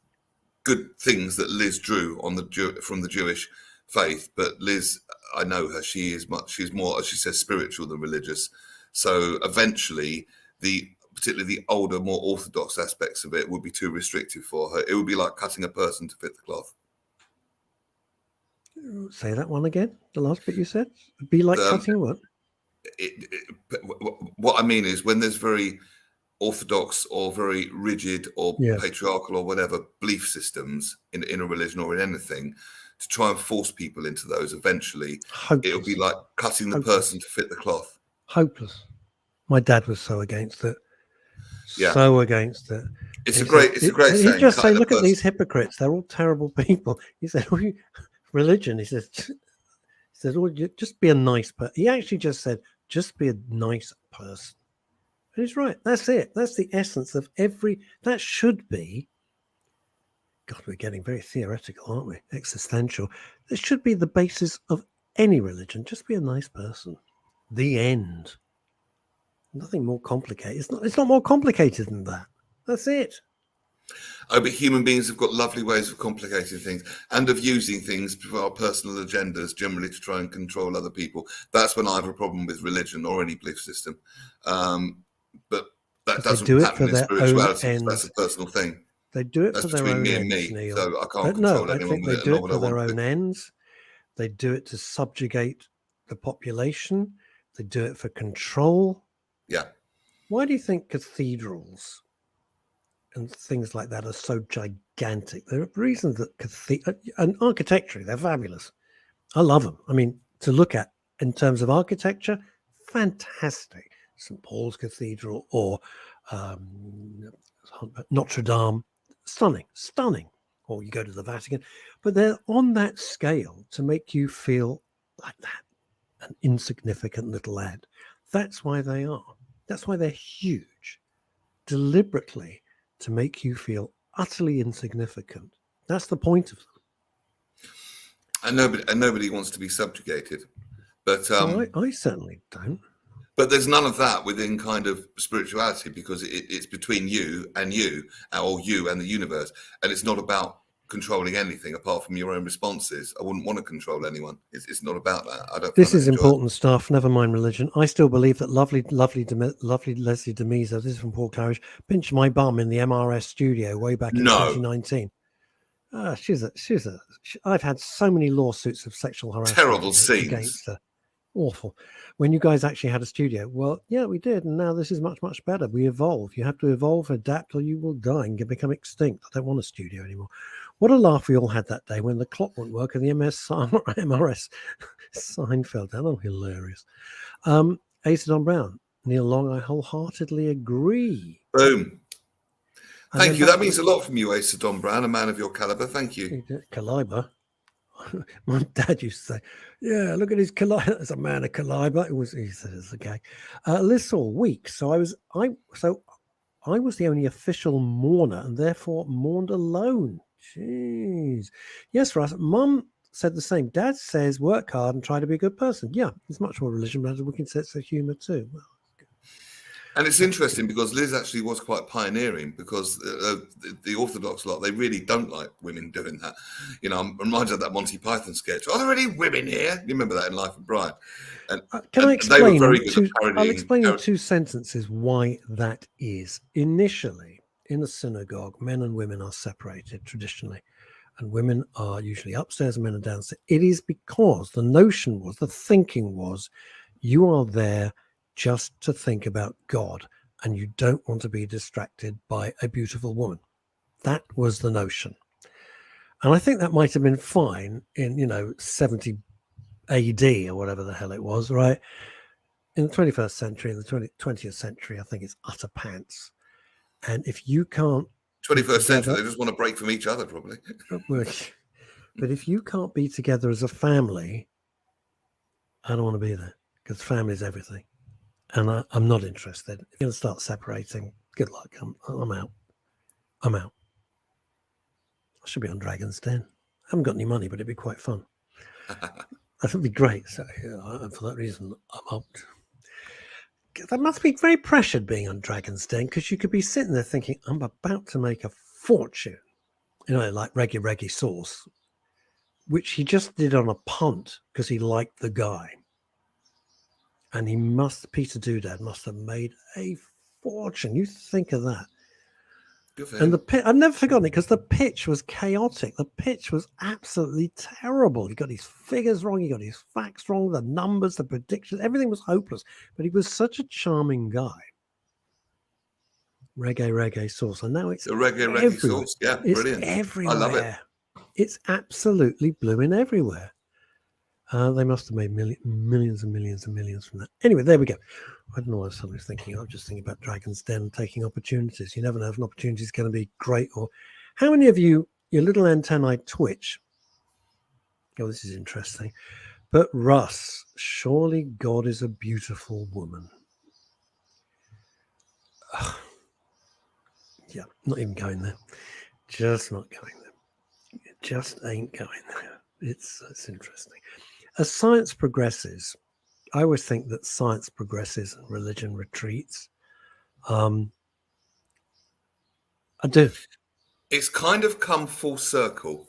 good things that Liz drew on from the Jewish faith, but Liz, I know her. She's more, as she says, spiritual than religious. So eventually, particularly the older, more orthodox aspects of it would be too restrictive for her. It would be like cutting a person to fit the cloth.
Say that one again. The last bit you said. It'd be like cutting what?
What I mean is when there's very orthodox or very rigid or patriarchal or whatever belief systems in a religion or in anything, to try and force people into those, eventually it'll be like cutting the person to fit the cloth.
Hopeless. My dad was so against it.
Yeah.
So against it.
It's a great saying.
He just say, look at these hypocrites. They're all terrible people. He said, religion. He says, oh, just be a nice person. He actually just said, just be a nice person. And he's right. That's it. That's the essence of that should be, God, we're getting very theoretical, aren't we? Existential. That should be the basis of any religion. Just be a nice person. The end. Nothing more complicated. It's not more complicated than that. That's it.
Oh, but human beings have got lovely ways of complicating things and of using things for our personal agendas, generally to try and control other people. That's when I have a problem with religion or any belief system. But that doesn't happen in spirituality. That's a personal thing.
They do it for their own ends, Neil.
So I can't control anyone.
I think they do it for their own ends. They do it to subjugate the population. They do it for control.
Yeah.
Why do you think cathedrals and things like that are so gigantic? There are reasons that and architecturally, they're fabulous. I love them. I mean, to look at in terms of architecture, fantastic. St. Paul's Cathedral or Notre Dame, stunning. Or you go to the Vatican, but they're on that scale to make you feel like that, an insignificant little lad. That's why they are. That's why they're huge, deliberately to make you feel utterly insignificant. That's the point of them.
And nobody wants to be subjugated. But
I certainly don't.
But there's none of that within kind of spirituality, because it's between you and you, or you and the universe. And it's not about controlling anything apart from your own responses. I wouldn't want to control anyone. It's not about that.
This is important stuff. Never mind religion. I still believe that lovely Leslie Demiso, this is from Paul Claridge, pinched my bum in the MRS studio way back in 2019. I've had so many lawsuits of sexual harassment
terrible scenes
against her. Awful. When you guys actually had a studio, well, yeah, we did, and now this is much, much better. We evolve. You have to evolve, adapt, or you will die and become extinct. I don't want a studio anymore. What a laugh we all had that day when the clock wouldn't work and the MRS sign fell down. Oh, hilarious. Asa Don Brown, Neil Long, I wholeheartedly agree.
Boom.
And
Thank
then
you.
back
That means a lot from you, Asa Don Brown, a man of your caliber. Thank you.
Caliber. My dad used to say, "Yeah, look at his caliber." As a man of caliber, he said it's okay. Lists all week, so I was the only official mourner, and therefore mourned alone. Jeez, yes, Russ. Mum said the same. Dad says work hard and try to be a good person. Yeah, it's much more religion, but we can sense of humour too. Well,
and it's interesting because Liz actually was quite pioneering, because the Orthodox lot, they really don't like women doing that. You know, I'm reminded of that Monty Python sketch. Are there any women here? You remember that in Life of Brian? And
can I explain?
They were very good at parodying.
I'll explain in 2 sentences why that is. Initially, in the synagogue, men and women are separated traditionally, and women are usually upstairs and men are downstairs. It is because the notion was, the thinking was, you are there just to think about God, and you don't want to be distracted by a beautiful woman. That was the notion. And I think that might have been fine in, 70 AD or whatever the hell it was, right? In the 21st century, in the 20th century, I think it's utter pants. And if you can't
21st century, they just want to break from each other, probably.
But if you can't be together as a family, I don't want to be there, because family is everything. And I'm not interested. If you're going to start separating, good luck. I'm out. I'm out. I should be on Dragon's Den. I haven't got any money, but it'd be quite fun. That would be great. So for that reason, I'm out. That must be very pressured being on Dragon's Den, because you could be sitting there thinking, I'm about to make a fortune. Like Reggie Sauce, which he just did on a punt because he liked the guy. And Peter Doodad must have made a fortune. You think of that. And I've never forgotten it, because the pitch was chaotic. The pitch was absolutely terrible. He got his figures wrong. He got his facts wrong. The numbers, the predictions, everything was hopeless. But he was such a charming guy. Reggae Sauce. And now it's
Reggae Sauce. Yeah, brilliant.
It's everywhere.
I love it.
It's absolutely blooming everywhere. They must have made millions and millions and millions from that. Anyway, there we go. I don't know what I was thinking. I'm just thinking about Dragon's Den and taking opportunities. You never know if an opportunity is going to be great. Or how many of you, your little antennae twitch? Oh, this is interesting. But Russ, surely God is a beautiful woman. Yeah, not even going there. Just not going there. It just ain't going there. It's interesting. As science progresses, I always think that science progresses and religion retreats. I do.
It's kind of come full circle.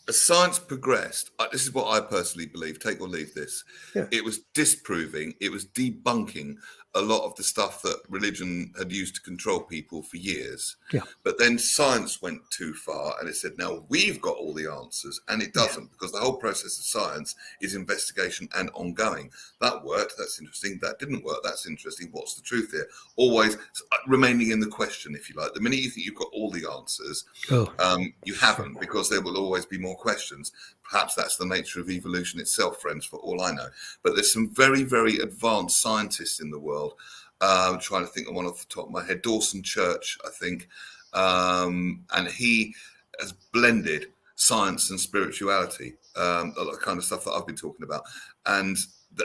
As science progressed, this is what I personally believe, take or leave this.
Yeah.
It was disproving, it was debunking a lot of the stuff that religion had used to control people for years.
Yeah.
But then science went too far and it said, now we've got all the answers. And it doesn't, because the whole process of science is investigation and ongoing. That worked, that's interesting. That didn't work, that's interesting. What's the truth here? Always remaining in the question, if you like. The minute you think you've got all the answers, you haven't, because there will always be more questions. Perhaps that's the nature of evolution itself, friends, for all I know. But there's some very, very advanced scientists in the world. I'm trying to think of one off the top of my head. Dawson Church, I think. And he has blended science and spirituality, a lot of kind of stuff that I've been talking about. And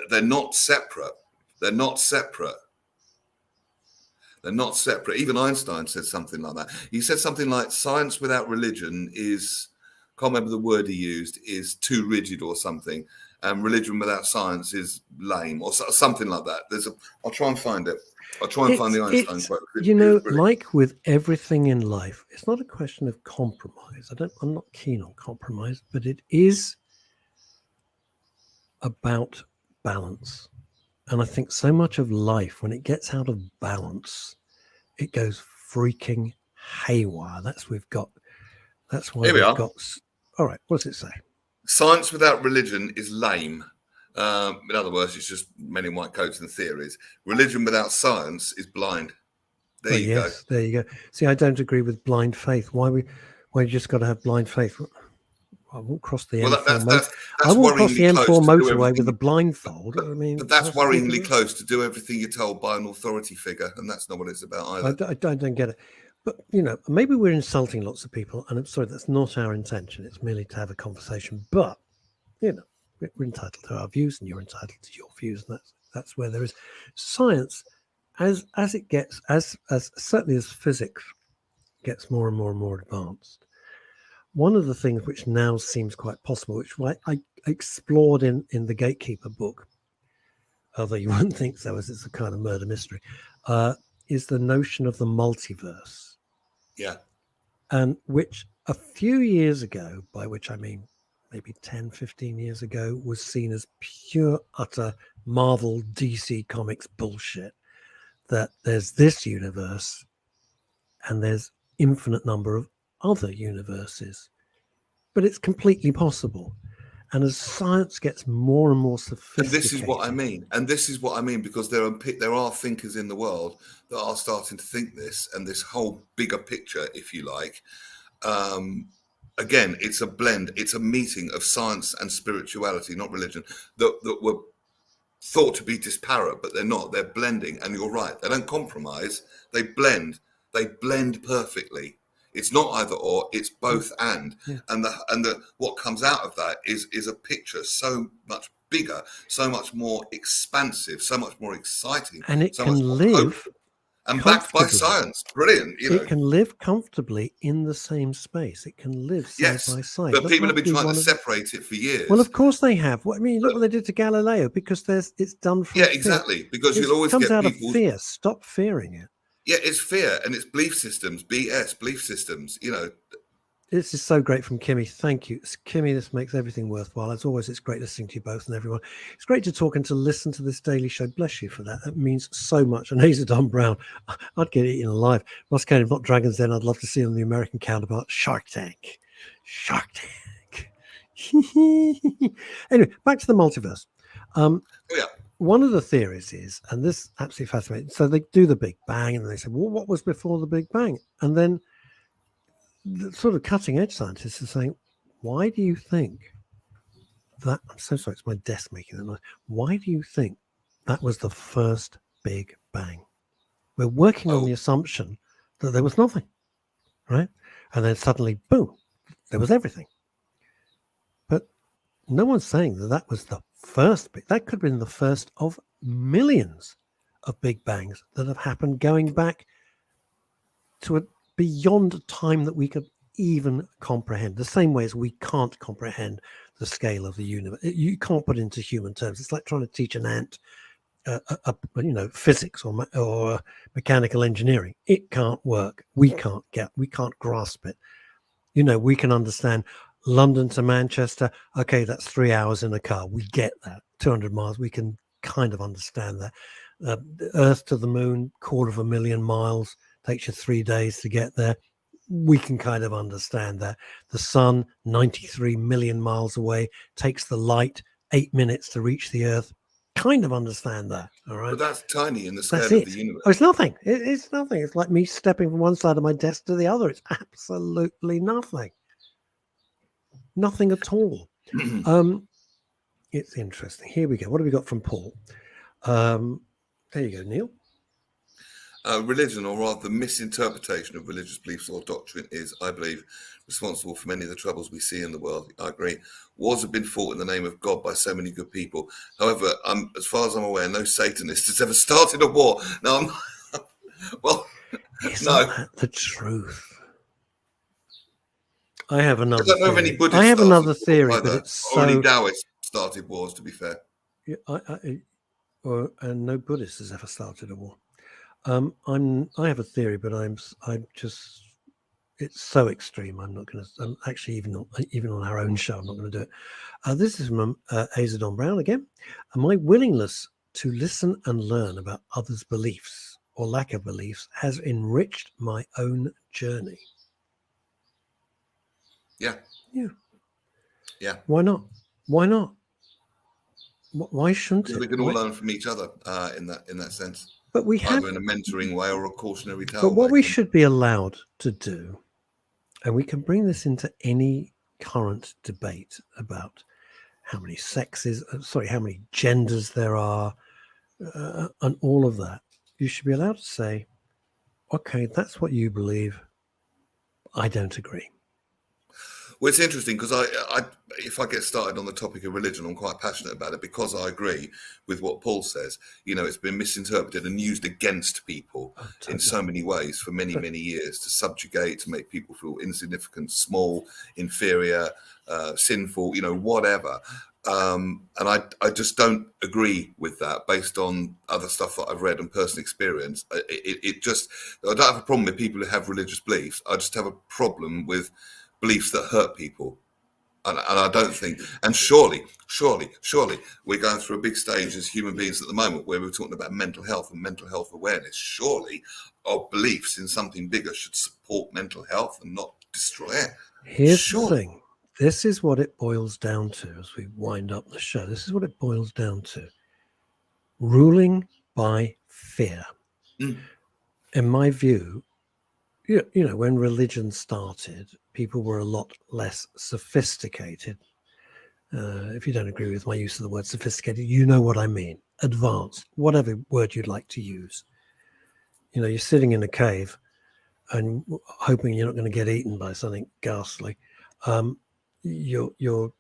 they're not separate. They're not separate. They're not separate. Even Einstein said something like that. He said something like, science without religion is... can't remember the word he used, is too rigid or something. Religion without science is lame, or something like that. I'll try and find it. I'll try and find the Einstein quote.
Like with everything in life, it's not a question of compromise. I'm not keen on compromise, but it is about balance. And I think so much of life, when it gets out of balance, it goes freaking haywire. That's why we've got. All right, what does it say?
Science without religion is lame. In other words, it's just men in white coats and theories. Religion without science is blind. There
Well,
you go.
yes, there you go. See, I don't agree with blind faith. Why you just got to have blind faith? I won't cross the
Well,
M4
that's
I won't cross the
worryingly close
M4
to do
motorway
everything.
with a blindfold. I mean,
But that's
what's the big
worryingly
deal?
close to do everything you're told by an authority figure, and that's not what it's about either.
I don't get it. But, maybe we're insulting lots of people, and I'm sorry, that's not our intention. It's merely to have a conversation. But, we're entitled to our views, and you're entitled to your views, and that's where there is science as it gets, as certainly as physics gets more and more and more advanced. One of the things which now seems quite possible, which I explored in the Gatekeeper book, although you wouldn't think so, as it's a kind of murder mystery, is the notion of the multiverse.
Yeah.
And which a few years ago, by which I mean maybe 10, 15 years ago, was seen as pure, utter Marvel, DC Comics bullshit, that there's this universe and there's infinite number of other universes. But it's completely possible. And as science gets more and more
And
sophisticated,
this is what I mean. And this is what I mean, because there are thinkers in the world that are starting to think this, and this whole bigger picture, if you like. Again, it's a blend. It's a meeting of science and spirituality, not religion, that were thought to be disparate, but they're not. They're blending. And you're right. They don't compromise. They blend. They blend perfectly. It's not either or, it's both and.
Yeah.
And what comes out of that is a picture so much bigger, so much more expansive, so much more exciting.
and it
so
can
much more
live
hopeful, and backed by
comfortably.
science. Brilliant.
It can live comfortably in the same space. It can live side
Yes,
by side.
but people
not
have been
be
trying
one
to
of-
separate it for years.
Well, of course they have. Well, I mean, look what they did to Galileo, because it's done from
Yeah,
fear.
exactly. Because
It
you'll always
comes
get
out
people.
of fear. Stop fearing it.
Yeah, it's fear, and it's belief systems, BS, belief systems.
This is so great from Kimmy. Thank you, Kimmy. This makes everything worthwhile. As always, it's great listening to you both and everyone. It's great to talk and to listen to this daily show. Bless you for that. That means so much. And Hazel Don Brown, I'd get eaten alive. Ross Kane, if not Dragon's Den, I'd love to see on the American counterpart, Shark Tank. Shark Tank. Anyway, back to the multiverse.
Yeah.
One of the theories is, and this is absolutely fascinating. So they do the Big Bang, and they say, well, what was before the Big Bang? And then the sort of cutting edge scientists are saying, why do you think that? I'm so sorry, it's my desk making that noise. Why do you think that was the first Big Bang? We're working on the assumption that there was nothing, right? And then suddenly, boom, there was everything. But no one's saying that was the first big. That could have been the first of millions of Big Bangs that have happened going back to beyond time that we could even comprehend. The same way as we can't comprehend the scale of the universe. You can't put it into human terms. It's like trying to teach an ant, physics or mechanical engineering. It can't work. We can't grasp it. We can understand London to Manchester. Okay, that's 3 hours in a car. We get that. 200 miles. We can kind of understand that. The Earth to the moon, 250,000 miles. Takes you 3 days to get there. We can kind of understand that. The sun, 93 million miles away, takes the light 8 minutes to reach the Earth. Kind of understand that. All right.
But that's tiny in the scale
That's
of
it.
the universe.
Oh, it's nothing. It's nothing. It's like me stepping from one side of my desk to the other. It's absolutely nothing. Nothing at all. It's interesting. Here we go. What have we got from Paul? There you go, Neil.
Religion, or rather the misinterpretation of religious beliefs or doctrine, is, I believe, responsible for many of the troubles we see in the world. I agree. Wars have been fought in the name of God by so many good people. However, as far as I'm aware, no Satanist has ever started a war. No, well,
Isn't
no.
that the truth? I have another.
I don't know of any
theory.
Buddhists.
I have
started
another
wars
theory,
either.
but it's
Only
so.
Taoists started wars, to be fair.
Yeah, and no Buddhist has ever started a war. I have a theory, but I'm just. It's so extreme. I'm not going to. I'm actually even on our own show. I'm not going to do it. This is from Azadon Brown again. My willingness to listen and learn about others' beliefs or lack of beliefs has enriched my own journey.
Yeah.
Yeah.
Yeah.
Why not? Why not? Why shouldn't
So we
it?
can all learn from each other in that sense,
But we have.
either in a mentoring way or a cautionary
But
tale
what
way.
we should be allowed to do, and we can bring this into any current debate about how many sexes, how many genders there are, and all of that. You should be allowed to say, okay, that's what you believe. I don't agree.
Well, it's interesting because if I get started on the topic of religion, I'm quite passionate about it because I agree with what Paul says. It's been misinterpreted and used against people in so many ways for many, many years to subjugate, to make people feel insignificant, small, inferior, sinful, whatever. And I just don't agree with that based on other stuff that I've read and personal experience. I don't have a problem with people who have religious beliefs. I just have a problem with beliefs that hurt people. And I don't think, and surely, we're going through a big stage as human beings at the moment where we're talking about mental health and mental health awareness. Surely our beliefs in something bigger should support mental health and not destroy it.
Here's the thing. This is what it boils down to as we wind up the show. This is what it boils down to. Ruling by fear. In my view, when religion started, people were a lot less sophisticated. If you don't agree with my use of the word sophisticated, you know what I mean. Advanced, whatever word you'd like to use. You're sitting in a cave and hoping you're not going to get eaten by something ghastly. Your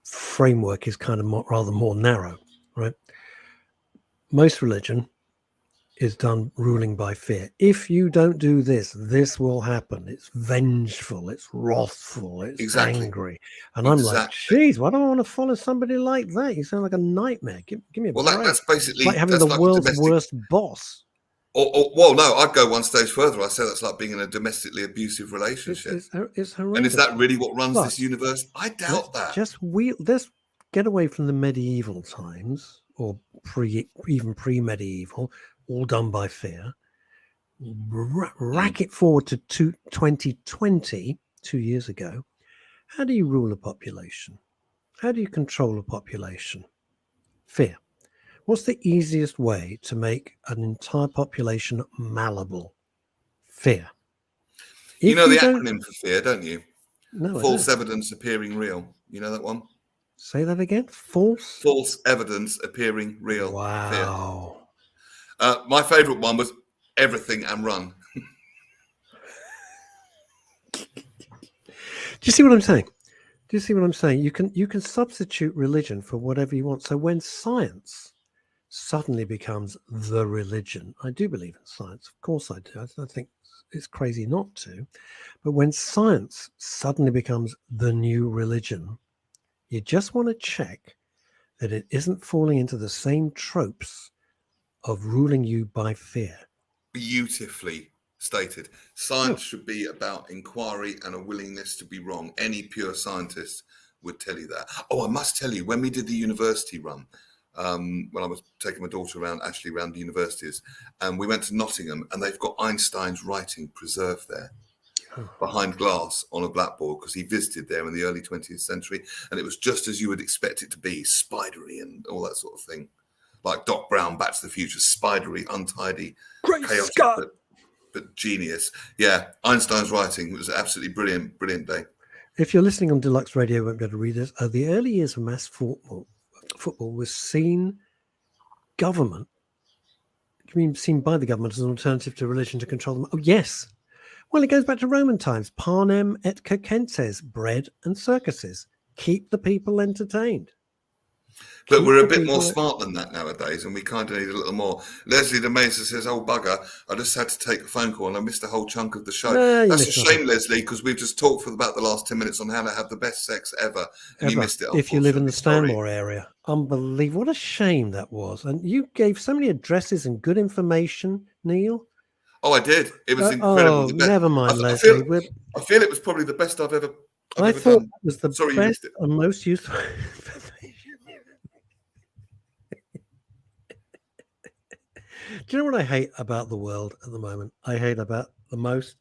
framework is kind of rather more narrow, right? Most religion is done ruling by fear. If you don't do this, this will happen. It's vengeful, it's wrathful, it's angry. And I'm like, geez, why don't I want to follow somebody like that? You sound like a nightmare. Give me a break.
That's basically
it's like having the world's worst boss.
Well, no, I'd go one stage further. I say that's like being in a domestically abusive relationship.
It's horrendous.
And is that really what runs this universe? I doubt that.
Let's get away from the medieval times or even pre-medieval, all done by fear. Rack it forward to 2020, 2 years ago. How do you rule a population? How do you control a population? Fear. What's the easiest way to make an entire population malleable? Fear.
You know the acronym for fear, don't you?
No.
False evidence appearing real. You know that one?
Say that again. False
evidence appearing real.
Wow.
Fear. My favourite one was everything and run.
Do you see what I'm saying? You can substitute religion for whatever you want. So when science suddenly becomes the religion, I do believe in science. Of course I do. I think it's crazy not to. But when science suddenly becomes the new religion, you just want to check that it isn't falling into the same tropes of ruling you by fear.
Beautifully stated. Science should be about inquiry and a willingness to be wrong. Any pure scientist would tell you that. Oh, I must tell you, when we did the university run, when I was taking my daughter around the universities, and we went to Nottingham, and they've got Einstein's writing preserved there behind glass on a blackboard because he visited there in the early 20th century, and it was just as you would expect it to be, spidery and all that sort of thing. Like Doc Brown, Back to the Future, spidery, untidy,
Great
chaotic,
Scott!
but genius. Yeah, Einstein's writing was absolutely brilliant day.
If you're listening on Deluxe Radio, you won't be able to read this. The early years of mass football was seen by the government as an alternative to religion to control them. Oh, yes. Well, it goes back to Roman times. Panem et circenses, bread and circuses. Keep the people entertained.
But we're a bit more smart than that nowadays, and we kind of need a little more. Leslie the Mesa says, "Oh bugger, I just had to take a phone call and I missed a whole chunk of the show." That's a shame, Leslie, because we've just talked for about the last 10 minutes on how to have the best sex ever, and you missed it.
If you live in the Stanmore area. Unbelievable. What a shame that was. And you gave so many addresses and good information, Neil.
Oh, I did. It was incredible.
Never mind, Leslie.
I feel it was probably the best I've ever
thought
done.
It was the best and most useful. Do you know what I hate about the world at the moment? I hate about lots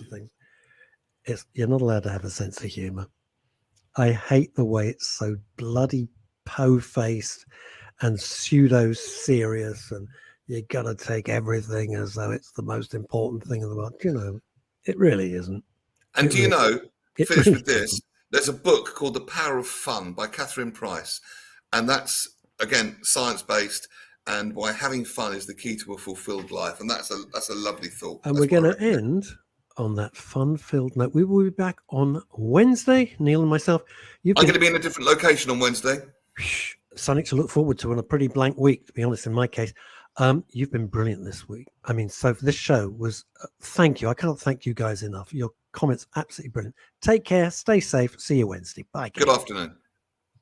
of things. You're not allowed to have a sense of humor. I hate the way it's so bloody po-faced and pseudo-serious, and you got to take everything as though it's the most important thing in the world. You know, it really isn't.
And
It
do you
really-
know,
it
finish
really
with this,
isn't.
there's a book called The Power of Fun by Catherine Price. And that's, again, science-based. And why having fun is the key to a fulfilled life. And that's a lovely thought.
And
That's
we're going
what I
to
recommend.
end on that fun-filled note. We will be back on Wednesday, Neil and myself. You've
I'm
been
going to be in a different location on Wednesday.
something to look forward to on a pretty blank week, to be honest, in my case. You've been brilliant this week. I mean, so this show was, thank you. I can't thank you guys enough. Your comments, absolutely brilliant. Take care, stay safe. See you Wednesday. Bye.
Good afternoon.